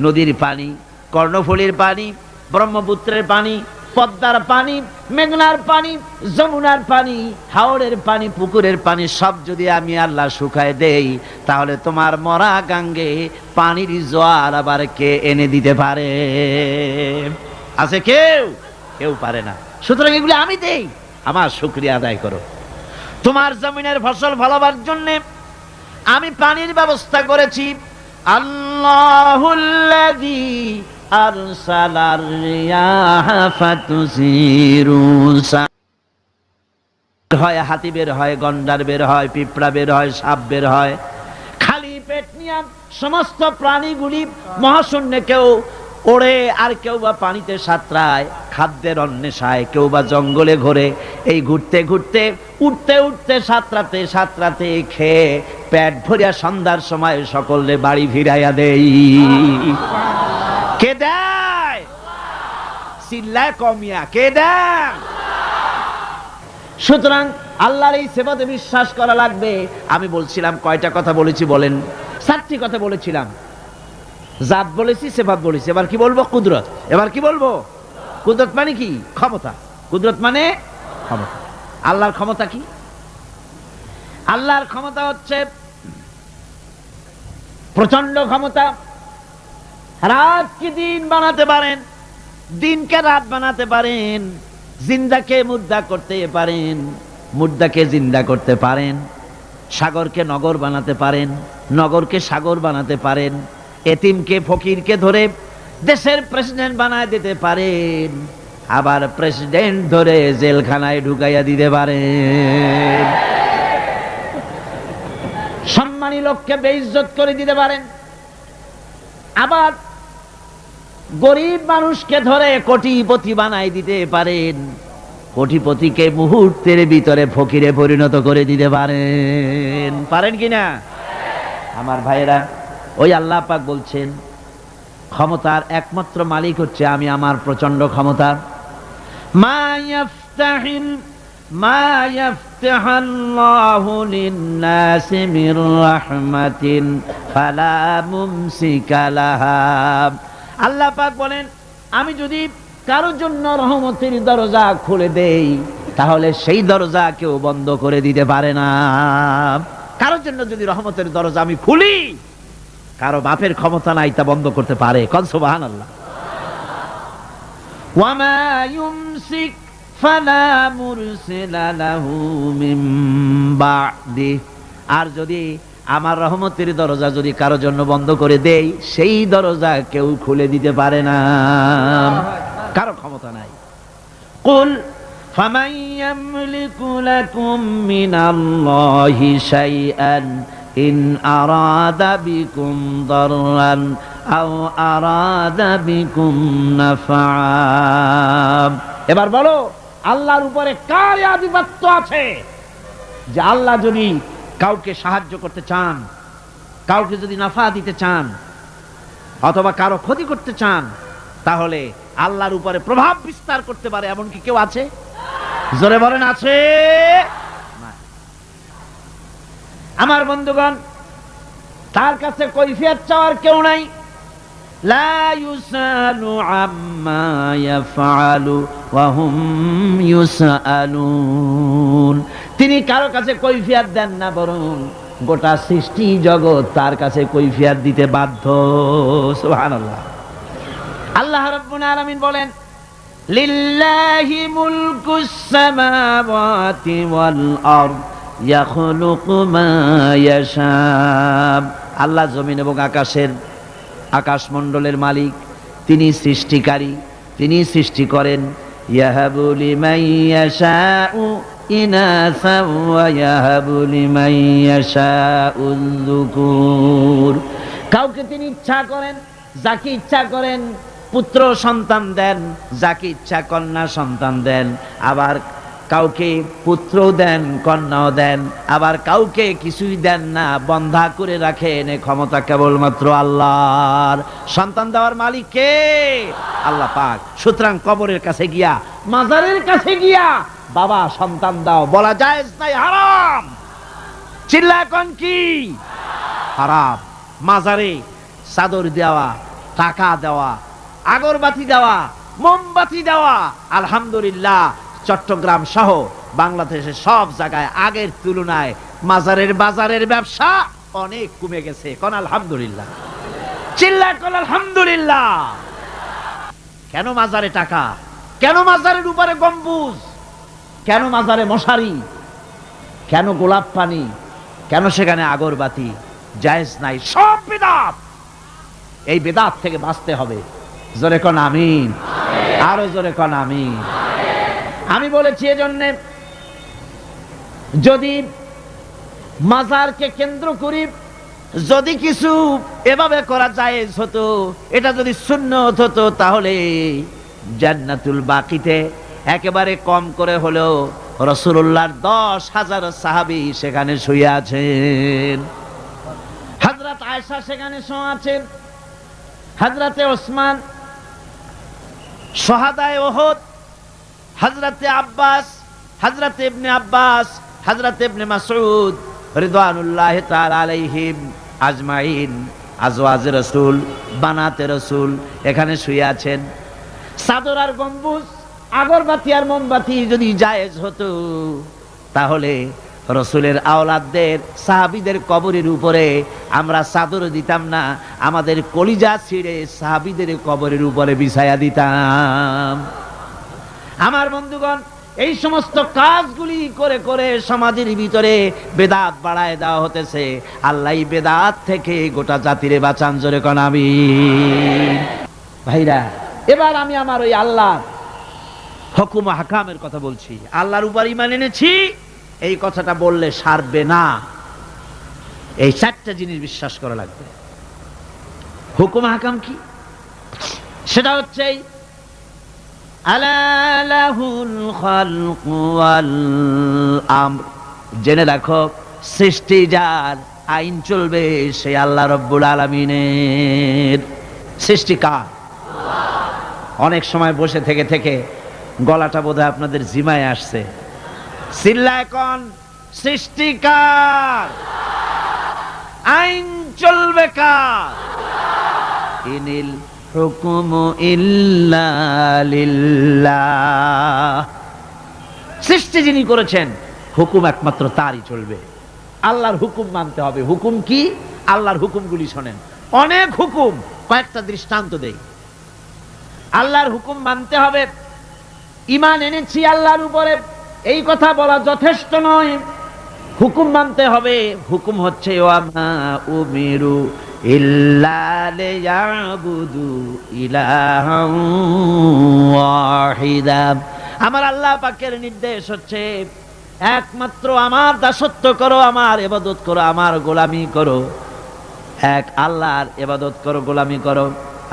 নদীর পানি, কর্ণফুলীর পানি, ব্রহ্মপুত্রের পানি, পদ্মার পানি, মেঘনার পানি, যমুনার পানি, হাওড়ের পানি, পুকুরের পানি সব যদি আমি আল্লাহ শুকায় দেই, তাহলে তোমার মরা গাঙ্গে পানির জোয়ার আবার কে এনে দিতে পারে? আছে কেউ? কেউ পারে না। সুতরাং এগুলো আমি দেই, আমার শুকরিয়া আদায় করো। তোমার জমিনের ফসল ফলাবার জন্য আমি পানির ব্যবস্থা করেছি। আল্লাহুল্লাযী আরসালার রিয়াহা ফাতুসিরু হয়, হাতি বের হয়, গন্ডার বের হয়, পিঁপড়া বের হয়, সাপ বের হয়। খালি পেট নিয়ে সমস্ত প্রাণীগুলি মহাশূন্যে কেউ ওড়ে, আর কেউ বা পানিতে সাঁতরায়, খাদ্যের অন্বেষায়, কেউ বা জঙ্গলে ঘোরে। এই ঘুরতে ঘুরতে, উঠতে উঠতে, সাঁতরাতে সাঁতরাতে, খেয়ে পেট ভরিয়া সন্ধ্যার সময় সকলে বাড়ি ফিরাইয়া দেই। কে দেয়? চিল্লায় কমিয়া কে দেয়? সুতরাং আল্লাহর এই সেবাতে বিশ্বাস করা লাগবে। আমি বলছিলাম কয়টা কথা বলেছি বলেন? 7টি কথা বলেছিলাম। জাত বলেছি, সেবাত বলেছি, এবার কি বলবো? কুদরত। এবার কি বলবো? কুদরত মানে কি? ক্ষমতা। কুদরত মানে ক্ষমতা। আল্লাহর ক্ষমতা কি? আল্লাহর ক্ষমতা হচ্ছে প্রচন্ড ক্ষমতা। রাতকে দিন বানাতে পারেন, দিনকে রাত বানাতে পারেন, জিন্দাকে মুর্দা করতে পারেন, মুর্দাকে জিন্দা করতে পারেন, সাগরকে নগর বানাতে পারেন, নগরকে সাগর বানাতে পারেন, এতিমকে ফকিরকে ধরে দেশের প্রেসিডেন্ট বানায় দিতে পারেন, আবার প্রেসিডেন্ট ধরে জেলখানায় ঢুকাইয়া দিতে পারেন, সম্মানী লোককে বেইজ্জত করে দিতে পারেন, আবার গরিব মানুষকে ধরে কোটিপতি বানাই দিতে পারেন, কোটিপতিকে মুহূর্তের ভিতরে ফকিরে পরিণত করে দিতে পারেন। পারেন কিনা আমার ভাইয়েরা? ওই আল্লাহ পাক বলছেন ক্ষমতার একমাত্র মালিক হচ্ছে আমি, আমার প্রচন্ড ক্ষমতা। মা ইয়াফতাহাল্লাহু লিন-নাসি মির রাহমাতিন ফালা মুমসিকা লাহা। আল্লাহ পাক বলেন আমি যদি কারোর জন্য রহমতের দরজা খুলে দেই, তাহলে সেই দরজা কেউ বন্ধ করে দিতে পারে না। কারোর জন্য যদি রহমতের দরজা আমি খুলি, কারো বাপের ক্ষমতা নাই তা বন্ধ করতে পারে। কোন সুবহানাল্লাহ। ওয়ামা ইউমসিক ফালা মুরসিলা লাহু মিন বা'দি। আর যদি আমার রহমতের দরজা যদি কারোর জন্য বন্ধ করে দেই, সেই দরজা কেউ খুলে দিতে পারে না, কারো ক্ষমতা নাই। কুল ফামান ইয়ামলিকু লাকুম মিনাল্লাহি শাইআন ইন আরাদা বিকুম দাররান আও আরাদা বিকুম নাফআ। এবার বলো আল্লাহর উপরে কার আধিপত্য আছে যে আল্লাহ যদি কাউকে সাহায্য করতে চান, কাউকে যদি নাফা দিতে চান, অথবা কারো ক্ষতি করতে চান, তাহলে আল্লাহর উপরে প্রভাব বিস্তার করতে পারে এমন কি কেউ আছে? জোরে বলেন আছে? আমার বন্ধুগণ, তার কাছে কৈফিয়ত চাওয়ার কেউ নাই। লা ইউসালু আম্মা ইয়াফআলু ওয়া হুম ইউসালুন। তিনি কারো কাছে কৈফিয়ত দেন না, বরং গোটা সৃষ্টি জগৎ তার কাছে কৈফিয়ত দিতে বাধ্য। সুবহানাল্লাহ। আল্লাহ রাব্বুল আলামিন বলেন লিল্লাহি মুলকুস সামাওয়াতি ওয়াল আরদ ইয়াখলুকু মা ইয়াশা। আল্লাহ জমিন এবং আকাশমণ্ডলের মালিক, তিনি সৃষ্টিকারী, তিনি সৃষ্টি করেন। ইয়াহাবু লিমান ইয়াশাউ ইনাসা ওয়া ইয়াহাবু লিমান ইয়াশাউ যুকুর। কাউকে তিনি ইচ্ছা করেন, যাকে ইচ্ছা করেন পুত্র সন্তান দেন, যাকে ইচ্ছা কন্যা সন্তান দেন, আবার কাউকে পুত্র দেন, কন্যাও দেন, আবার কাউকে কিছুই দেন না, বন্ধা করে রাখেন। এই ক্ষমতা কেবলমাত্র আল্লাহর। সন্তান দেওয়ার মালিক কে? আল্লাহ পাক। সুতরাং কবরের কাছে গিয়া, মাজারের কাছে গিয়া বাবা সন্তান দাও বলা জায়েজ নাই, হারাম। চিল্লায় কোন কি? হারাম। মাজারে চাদর দেওয়া, টাকা দেওয়া, আগরবাতি দেওয়া, মোমবাতি দেওয়া, আলহামদুলিল্লাহ চট্টগ্রাম সহ বাংলাদেশের সব জায়গায় আগের তুলনায় মাজারের বাজারের ব্যবসা অনেক কমে গেছে। কোন আলহামদুলিল্লাহ। চিল্লায় কোন আলহামদুলিল্লাহ। কেন মাজারে টাকা? কেন মাজারের উপরে গম্বুজ? কেন মাজারে মশারি? কেন গোলাপ পানি? কেন সেখানে আগরবাতি? জায়েজ নাই, সব বিদআত। এই বিদআত থেকে বাঁচতে হবে। জোরে কোন আমিন, আরো জোরে কোন আমিন। আমি বলেছি এজন্যে যদি মাজারকে কেন্দ্র করি যদি কিছু এভাবে করা যায় হতো, এটা যদি সুন্নত হতো, তাহলে জান্নাতুল বাকিতে একেবারে কম করে হলেও রাসূলুল্লাহর 10,000 সাহাবী সেখানে শুয়ে আছেন। হযরত আয়েশা সেখানে শুয়ে আছেন, হযরতে ওসমান শুহাদায়ে উহুদ, হযরতে আব্বাস, হযরতে ইবনে আব্বাস, হযরতে ইবনে মাসউদ রিদওয়ানুল্লাহি তাআলা আলাইহিম আজমাইন, আজওয়াজে রাসূল, বানাতে রাসূল এখানে শুয়ে আছেন। চাদর আর গম্বুজ, আগরবাতি আর মোমবাতি যদি জায়েজ হতো, তাহলে রাসূলের আওলাদদের সাহাবীদের কবরের উপরে আমরা চাদর দিতাম না, আমাদের কলিজা ছিঁড়ে সাহাবীদের কবরের উপরে বিছায়া দিতাম। আমার বন্ধুগণ, এই সমস্ত কাজগুলি করে করে সমাজের ভিতরে বেদাত বাড়ায় দেওয়া হতেছে। আল্লাহ বেদাত থেকে গোটা জাতিরে বাঁচান, জোরে কোন আমিন। ভাইরা, এবার আমি আমার ওই আল্লাহ হুকুম হাকামের কথা বলছি। আল্লাহর উপর ঈমান এনেছি, এই কথাটা বললে সারবে না। এই 4টা জিনিস বিশ্বাস করা লাগবে। হুকুম হাকাম কি? সেটা হচ্ছে আলা লাহুল খালকু ওয়াল আমর। জেনে রাখো, সৃষ্টি যার, আইন চলবে সে আল্লাহ রাব্বুল আলামিনের। সৃষ্টি কার? অনেক সময় বসে থেকে থেকে গলাটা বোধহয় আপনাদের জিমায় আসছে। চিল্লায় কোন? সৃষ্টি কার, আইন চলবে কার? ইনিল হুকুমু ইল্লা লিল্লাহ। সৃষ্টি যিনি করেছেন, হুকুম একমাত্র তারই চলবে। আল্লাহর হুকুম মানতে হবে। হুকুম কি? আল্লাহর হুকুমগুলি শোনেন। অনেক হুকুম, কয়েকটা দৃষ্টান্ত দেই। আল্লাহর হুকুম মানতে হবে। ঈমান এনেছি আল্লাহর উপরে, এই কথা বলা যথেষ্ট নয়। হুকুম মানতে হবে। হুকুম হচ্ছে ওয়ামা উমিরু ইল্লা লিয়াবুদু ইলাহান ওয়াহিদা। আমার আল্লাহ পাকের নির্দেশ হচ্ছে একমাত্র আমার দাসত্ব করো, আমার ইবাদত করো, আমার গোলামি করো। এক আল্লাহর ইবাদত করো, গোলামি করো।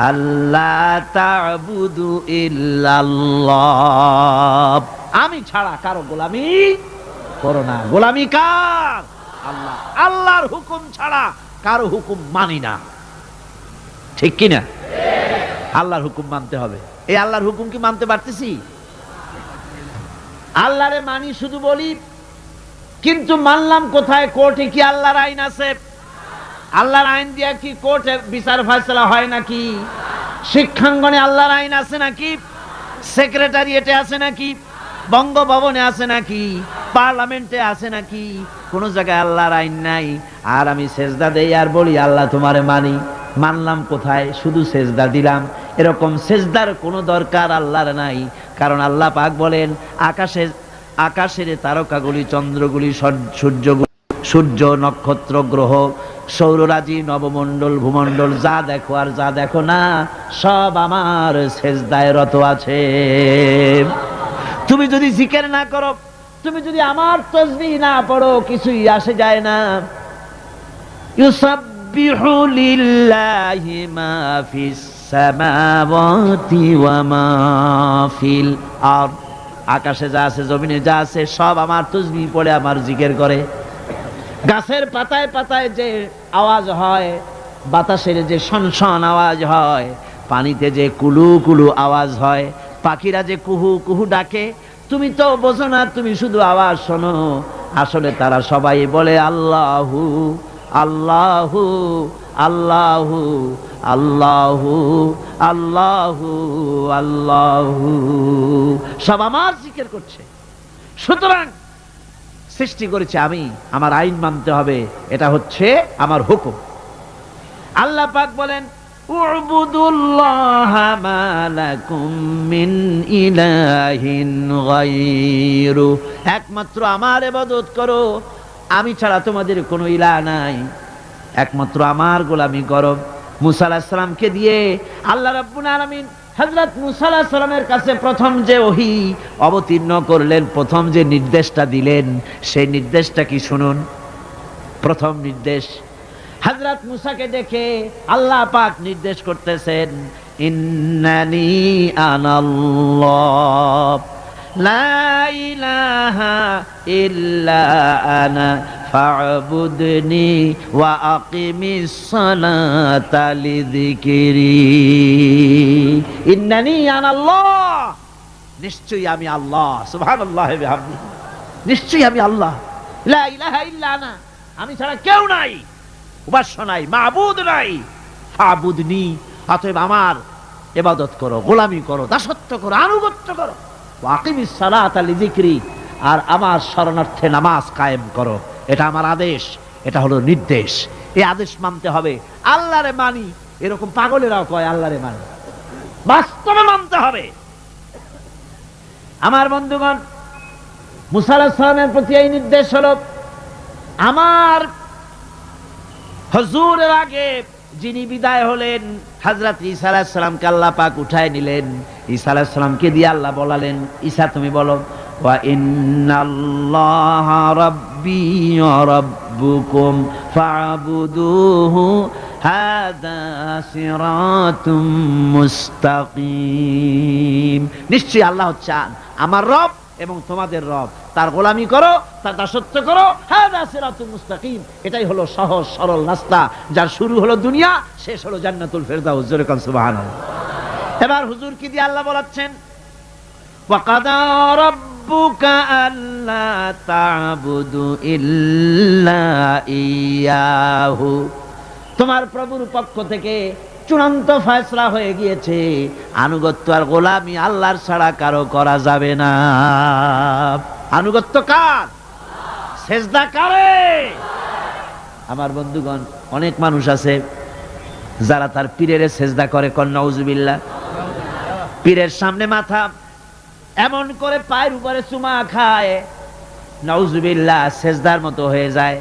আল্লাহ তা'বুদু ইল্লাল্লাহ, আমি ছাড়া কারো গোলামি করো না। গোলামি কার? আল্লাহ। আল্লাহর হুকুম ছাড়া কারো হুকুম মানি না, ঠিক কি না? আল্লাহর হুকুম মানতে হবে। এই আল্লাহর হুকুম কি মানতে পারতেছি? আল্লাহরে মানি শুধু বলি, কিন্তু মানলাম কোথায়? কোর্টে কি আল্লাহর আইন আছে? আল্লাহর আইন দিয়া কি কোর্টে বিচার ফয়সালা হয় নাকি? শিক্ষাঙ্গনে আল্লাহর আইন আছে নাকি? সেক্রেটারিয়েটে আছে নাকি? বঙ্গভবনে আছে নাকি? পার্লামেন্টে আছে নাকি? কোন জায়গায় আল্লাহর আইন নাই। আর আমি সেজদা দেই আর বলি আল্লাহ তোমারে মানি। মানলাম কোথায়? শুধু সেজদা দিলাম। এরকম সেজদার কোনো দরকার আল্লাহর নাই। কারণ আল্লাহ পাক বলেন, আকাশের তারকাগুলি, চন্দ্রগুলি, সূর্য, নক্ষত্র, গ্রহ, সৌররাজি, নবমণ্ডল, ভূমণ্ডল, যা দেখো আর যা দেখো না, সব আমার সেজদায় রত আছে। তুমি যদি জিকির না করো, তুমি যদি আমার তাসবিহ না পড়ো, কিছুই আসে যায় না। ইউসাব্বিহু লিল্লাহি মা ফিস সামাওয়াতি ওয়া মা ফিল আরদ। আকাশে যা আছে, জমিনে যা আছে, সব আমার তাসবিহ পড়ে, আমার জিকির করে। গাছের পাতায় পাতায় যে আওয়াজ হয়, বাতাসের যে শনশন আওয়াজ হয়, পানিতে যে কুলু কুলু আওয়াজ হয়, পাখিরা যে কুহু কুহু ডাকে, তুমি তো বোঝো না, তুমি শুধু আওয়াজ শোনো। আসলে তারা সবাই বলে আল্লাহু আল্লাহু আল্লাহু আল্লাহু আল্লাহু আল্লাহু, সব আমার জিকির করছে। সুতরাং সৃষ্টি করেছে আমি, আমার আইন মানতে হবে, এটা হচ্ছে আমার হুকুম। আল্লাহ পাক বলেন, উ'বুদুল্লাহা মা লাকুম মিন ইলাহিন গায়রু। একমাত্র আমার ইবাদত করো, আমি ছাড়া তোমাদের কোনো ইলাহ নাই। একমাত্র আমার গোলামি করো। মুসা আলাইহিস সালামকে দিয়ে আল্লাহ রাব্বুল আলামিন হযরত মুসা আলাইহিস সালামের কাছে প্রথম যে ওহী অবতীর্ণ করলেন, প্রথম যে নির্দেশটা দিলেন, সেই নির্দেশটা কি শুনুন। প্রথম নির্দেশ, হযরত মুসাকে দেখে আল্লাহ পাক নির্দেশ করতেছেন, ইন্নানি আনাল্লাহ লা ইলাহা ইল্লা আনা ফা'বুদনি ওয়া আকিমিস সালাতা লিযিকরি। ইন্নানি আনাল্লাহ, নিশ্চয়ই আমি আল্লাহ। সুবহানাল্লাহি ওয়া বিহামদিহি, নিশ্চয়ই আমি আল্লাহ। লা ইলাহা ইল্লা আনা, আমি ছাড়া কেউ নাই, উপাস্য নাই, মাবুদ নাই। ফা'বুদনি, অতএব আমার ইবাদত করো, গোলামি করো, দাসত্ব করো, আনুগত্য করো। ওয়া আকিমিস সালাতা লিযিকরি, আর আমার শরণার্থে নামাজ কায়েম করো। এটা আমার আদেশ, এটা হলো নির্দেশ। এই আদেশ মানতে হবে। আল্লাহরে মানি, এরকম পাগলেরাও কয় আল্লাহরে মানি, বাস্তবে মানতে হবে। আমার বন্ধুগণ, মুসা আলাইহিস সালামের প্রতি এই নির্দেশ হলো, আমার হুজুরের আগে যিনি বিদায় হলেন হযরত ঈসা আলাইহিস সালামকে আল্লাহ পাক উঠায় নিলেন। ঈসা আলাইহিস সালামকে দিয়ে আল্লাহ বলালেন, ঈসা তুমি বলো, ওয়া ইন্নাল্লাহা রাব্বি ওয়া রাব্বুকুম ফা'বুদুহু হাযা সিরাতুম মুস্তাকিম। নিশ্চয়ই আল্লাহ হচ্ছেন আমার রব এবং তোমাদের রব, তার গোলামি করো, তার দাসত্ব করো। হাযা সিরাতুম মুস্তাকিম, এটাই হলো সহজ সরল রাস্তা, যার শুরু হলো দুনিয়া, শেষ হলো জান্নাতুল ফেরদাউস। জোরে কোন সুবহানাল্লাহ। এবার হুজুর কি দিয়ে আল্লাহ বলাচ্ছেন, ওয়া কাদা রাব্বুকা আল্লা তা'বুদু ইল্লা ইয়াহু, তোমার প্রভুর পক্ষ থেকে চূড়ান্ত ফয়সালা হয়ে গিয়েছে, আনুগত্য আর গোলামি আল্লাহর ছাড়া কারো করা যাবে না। আনুগত্য কার? সেজদা কারে? আমার বন্ধুগণ, অনেক মানুষ আছে যারা তার পীরের সেজদা করে, কোন নাউজুবিল্লাহ। পীরের সামনে মাথা এমন করে পায়ের উপরে চুমা খায়, নাউজুবিল্লাহ, সেজদার মতো হয়ে যায়।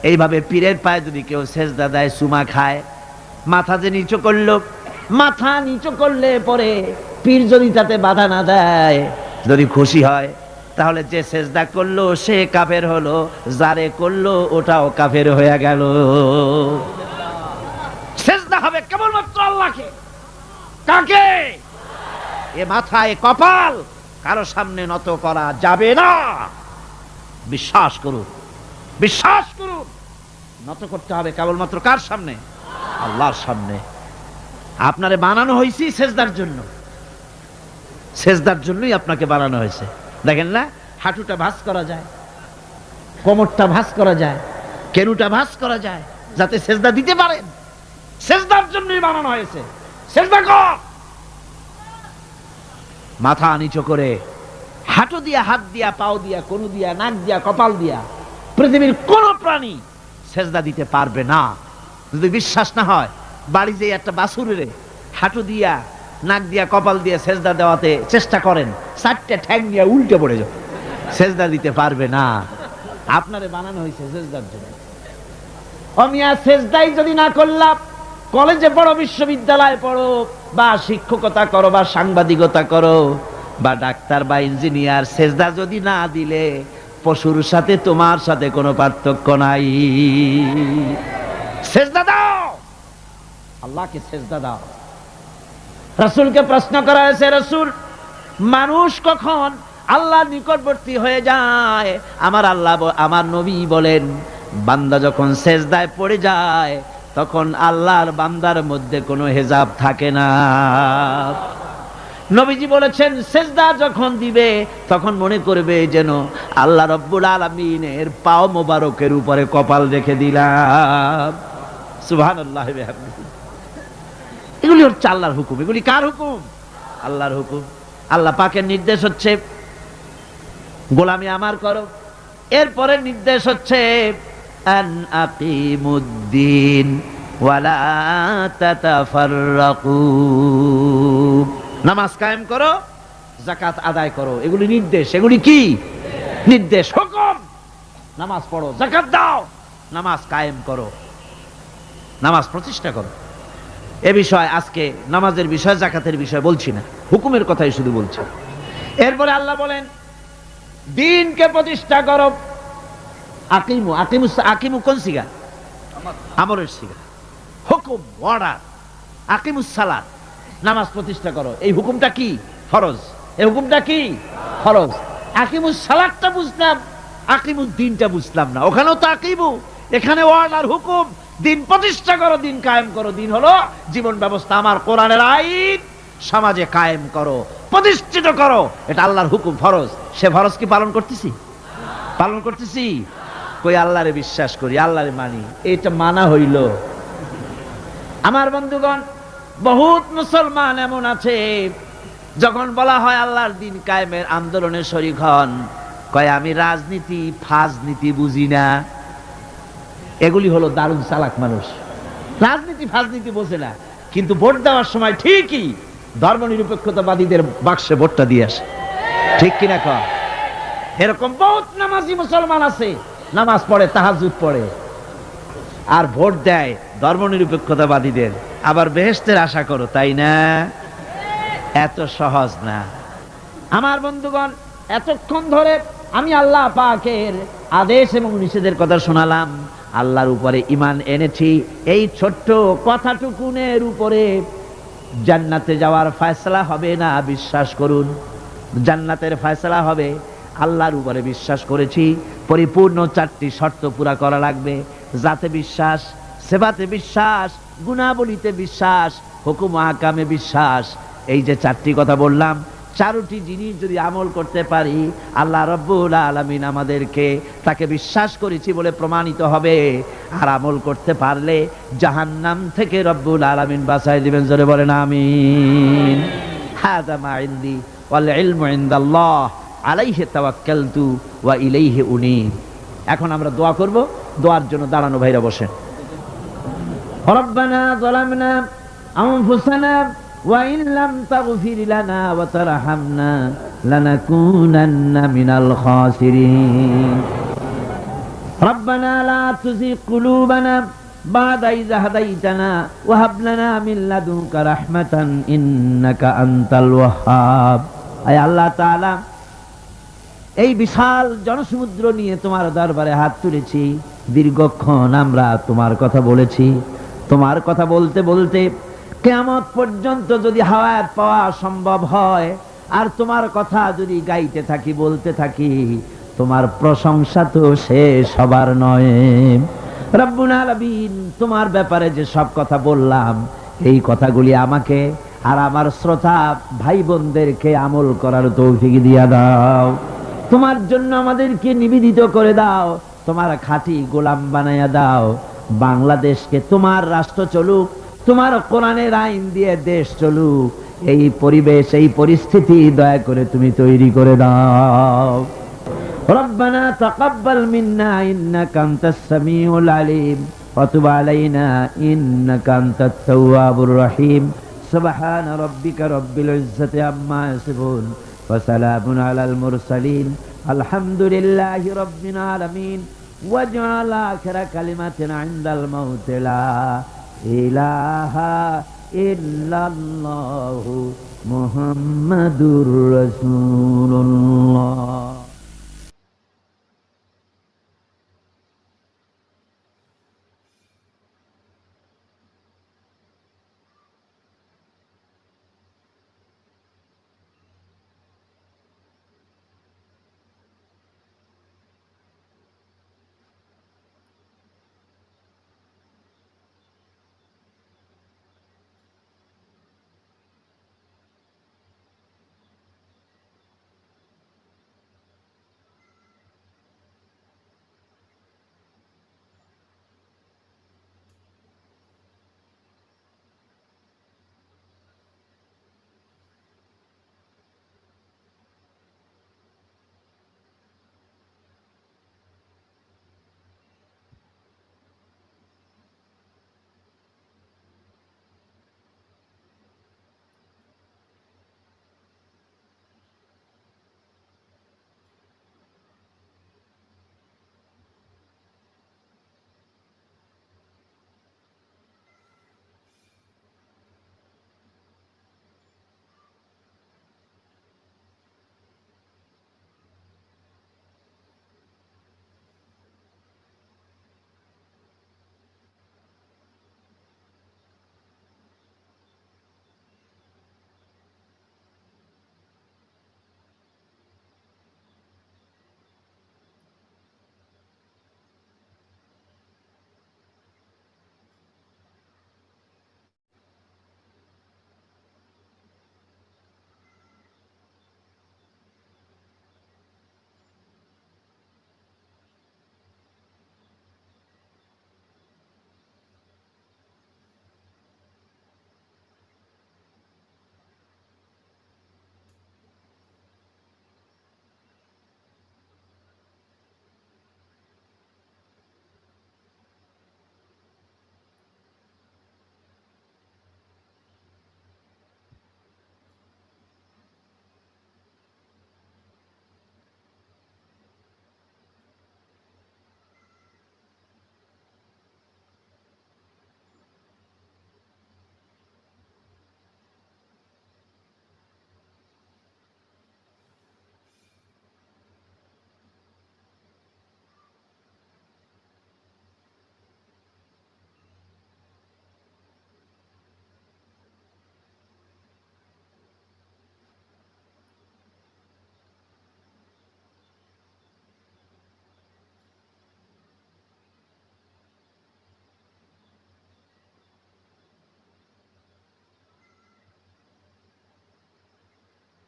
এইভাবে পীরের পায়ে যদি কেউ সেজদা দেয়, চুমা খায়, মাথা যে নিচু করলো, মাথা নিচু করলে পরে পীর যদি তাতে বাধা না দেয়, যদি খুশি হয়, তাহলে যে সেজদা করলো সে কাফের হলো, যারে করলো ওটাও কাফের হয়ে গেল। সেজদা হবে কেবলমাত্র আল্লাহকে। কাকে? এ মাথা, এ কপাল কারো সামনে নত করা যাবে না। বিশ্বাস করুন, বিশ্বাস করুন, নত করতে হবে কেবলমাত্র কার সামনে? আল্লাহর সামনে। আপনারে বানানো হয়েছে সেজদার জন্য, সেজদার জন্যই আপনাকে বানানো হয়েছে। দেখেন না, হাঁটুটা ভাঁজ করা যায়, কোমরটা ভাঁজ করা যায়, কেরুটা ভাঁজ করা যায়, যাতে সেজদা দিতে পারেন। সেজদার জন্যই বানানো হয়েছে। সেজদা কর। মাথা নিচু করে, হাঁটু দিয়া, হাত দিয়া, পাও দিয়া, কনু দিয়া, নাক দিয়া, কপাল দিয়া পৃথিবীর কোন প্রাণী সেজদা দিতে পারবে না। যদি বিশ্বাস না হয়, বাড়ি যে একটা বাছুরের হাঁটু দিয়া, নাক দিয়া, কপাল দিয়া সেজদা দেওয়াতে চেষ্টা করেন, চারটা ঠ্যাং দিয়া উল্টে পড়ে যাবে, সেজদা দিতে পারবে না। আপনারে বানানো হয়েছে সেজদার জন্য। অমিয়া সেজদাই যদি না করলাম, কলেজে পড়ো, বিশ্ববিদ্যালয়ে পড়ো, বা শিক্ষকতা করো, বা সাংবাদিকতা করো, বা ডাক্তার বা ইঞ্জিনিয়ার, সেজদা যদি না দিলে পশুর সাথে তোমার সাথে কোনো পার্থক্য নাই। সেজদা দাও, আল্লাহকে সেজদা দাও। রাসূলকে প্রশ্ন করা হয়েছে, রাসূল, মানুষ কখন আল্লাহর নিকটবর্তী হয়ে যায়? আমার নবী বলেন, বান্দা যখন সেজদায় পড়ে যায়, তখন আল্লাহর বান্দার মধ্যে কোনো হেজাব থাকে না। নবীজি বলেছেন, সেজদা যখন দিবে তখন মনে করবে যেন আল্লাহ রাব্বুল আলামিনের পাও মোবারকের উপরে কপাল রেখে দিলাম। সুবহানাল্লাহ। এগুলি হচ্ছে আল্লাহর হুকুম। এগুলি কার হুকুম? আল্লাহর হুকুম। আল্লাহ পাকের নির্দেশ হচ্ছে গোলামি আমার করো। এরপরে নির্দেশ হচ্ছে আন আকিমুদ্দিন ওয়ালা তাতাফাররাকু, নামাজ কায়েম করো, যাকাত আদায় করো। এগুলি নির্দেশ। এগুলি কি নির্দেশ? হুকুম। নামাজ পড়ো, যাকাত দাও, নামাজ কায়েম করো, নামাজ প্রতিষ্ঠা করো। এ বিষয় আজকে নামাজের বিষয়, যাকাতের বিষয় বলছি না, হুকুমের কথাই শুধু বলছি। এরপরে আল্লাহ বলেন দ্বীনকে প্রতিষ্ঠা করো। আকিমু আকিমু আকিমু কোন সিগা? আমরের সিগা। হুকুম, অর্ডার। আকিমুস সালাত, নামাজ প্রতিষ্ঠা করো। এই হুকুমটা কি? ফরজ। এই হুকুমটা কি? ফরজ। আকিমুস সালাতটা বুঝলাম, আকিমুদ দ্বীনটা বুঝলাম না। ওখানেও তো আকিমু, এখানে অর্ডার, হুকুম। দিন প্রতিষ্ঠা করো, দিন কায়েম করো। দিন হলো জীবন ব্যবস্থা, আমার কোরআনের আইন সমাজে কায়েম করো, প্রতিষ্ঠিত করো। এটা আল্লাহর হুকুম, ফরজ। সে ফরজ কি পালন করতেছি? পালন করতেছি? কই আল্লাহরে বিশ্বাস করি, আল্লাহরে মানি, এটা মানা হইল? আমার বন্ধুগণ, বহুত মুসলমান এমন আছে, যখন বলা হয় আল্লাহর দিন কায়েমের আন্দোলনে শরীক হন, কয় আমি রাজনীতি ফাজনীতি বুঝি না। এগুলি হলো দারুণ চালাক মানুষ। রাজনীতি ফাজনীতি বোঝে না, কিন্তু ভোট দেওয়ার সময় ঠিকই ধর্মনিরপেক্ষতাবাদীদের বাক্সে ভোটটা দিয়ে আসে। ঠিক কিনা কয়? এরকম বহুত নামাজি মুসলমান আছে, নামাজ পড়ে, তাহাজ্জুদ পড়ে, আর ভোট দেয় ধর্মনিরপেক্ষতাবাদীদের। আবার বেহেশতের আশা করো, তাই না? এত সহজ না। আমার বন্ধুগণ, এতক্ষণ ধরে আমি আল্লাহ পাকের আদেশ এবং নিষেধের কথা শোনালাম, আল্লাহর উপরে ঈমান এনেছি। এই ছোট্ট কথাটুকুনের উপরে জান্নাতে যাওয়ার ফয়সালা হবে না, বিশ্বাস করুন। জান্নাতের ফয়সালা হবে, আল্লাহর উপরে বিশ্বাস করেছি। পরিপূর্ণ 4টি শর্ত পুরা করা লাগবে। জাতে বিশ্বাস, সেবাতে বিশ্বাস, গুণাবলীতে বিশ্বাস, হুকুম আহকামে বিশ্বাস। এই যে 4টি কথা বললাম, 4টি জিনিস যদি আমল করতে পারি, আল্লাহ রাব্বুল আলামিন আমাদেরকে তাকে বিশ্বাস করেছি বলে প্রমাণিত হবে। আর আমল করতে পারলে জাহান্নাম থেকে রব্বুল আলামিন বাঁচাই দিবেন। জোরে বলেন আমিন। হাযা মা ইনদি ওয়াল ইলমু ইনদাল্লাহ আলাইহি তাওয়াক্কালতু ওয়া ইলাইহি উনীব। এখন আমরা দোয়া করব। দোয়ার জন্য দাঁড়ানো ভাইরা বসেন। রব্বানা যালামনা আনফুসানা ওয়া ইন লাম তাগফির লানা ওয়া তারহামনা লানাকুনান্না মিনাল খাসিরিন। রব্বানা লা তুযিগ কুলুবানা বা'দা ইয হাদাইতানা ওয়া হাব লানা মিন লাদুনকা রাহমাতান ইন্নাকা আনতাল ওয়াহ্হাব। আয় আল্লাহ তাআলা, এই বিশাল জনসমুদ্র নিয়ে তোমার দরবারে হাত তুলেছি। দীর্ঘক্ষণ আমরা তোমার কথা বলেছি। তোমার কথা বলতে বলতে কিয়ামত পর্যন্ত যদি হায়াত পাওয়া সম্ভব হয়, আর তোমার কথা যদি গাইতে থাকি, বলতে থাকি, তোমার প্রশংসা তো শেষ হবার নয়। রব্বুল আলামিন, তোমার ব্যাপারে যে সব কথা বললাম, এই কথাগুলি আমাকে আর আমার শ্রোতা ভাই বোনদেরকে আমল করার তৌফিক দিয়া দাও। তোমার জন্য আমাদেরকে নিবেদিত করে দাও, তোমার খাঁটি গোলাম বানাইয়া দাও। বাংলাদেশকে তোমার রাষ্ট্র চলুক, তোমার কোরআনের আইন দিয়ে দেশ চলুক। এই পরিবেশ, এই পরিস্থিতি দয়া করে তুমি তৈরি করে দাও। রব্বানা তাকাব্বাল মিন্না ইন্নাকা আনতাস সামিউল আলিম ওয়া তুব আলাইনা ইন্নাকা আনতাত তাওয়াবুর রহিম। সুবহান রাব্বিকা রাব্বিল ইজ্জাতি আম্মা ইয়াসিফুন ওয়া সালামুন আলাল মুরসালিন আলহামদুলিল্লাহি রাব্বিল আলামিন। ওয়াজআল আখিরা কালিমাতিনা ইনদাল মাউত লা ইলাহা ইল্লাল্লাহু মুহাম্মাদুর রাসূলুল্লাহ।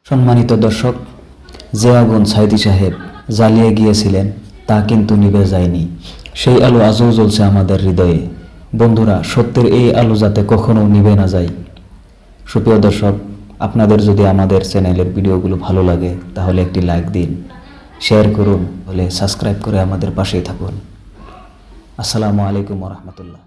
সম্মানিত দর্শক, যে আগুন সাইদি সাহেব জ্বালিয়ে গিয়েছিলেন তা কিন্তু নিভে যায়নি। সেই আলো আজও জ্বলছে আমাদের হৃদয়ে। বন্ধুরা, সত্যের এই আলো যাতে কখনো নিভে না যায়। সুপ্রিয় দর্শক, আপনাদের যদি আমাদের চ্যানেলের ভিডিওগুলো ভালো লাগে তাহলে একটি লাইক দিন, শেয়ার করুন, হলে সাবস্ক্রাইব করে আমাদের পাশেই থাকুন। আসসালামু আলাইকুম ওয়া রাহমাতুল্লাহ।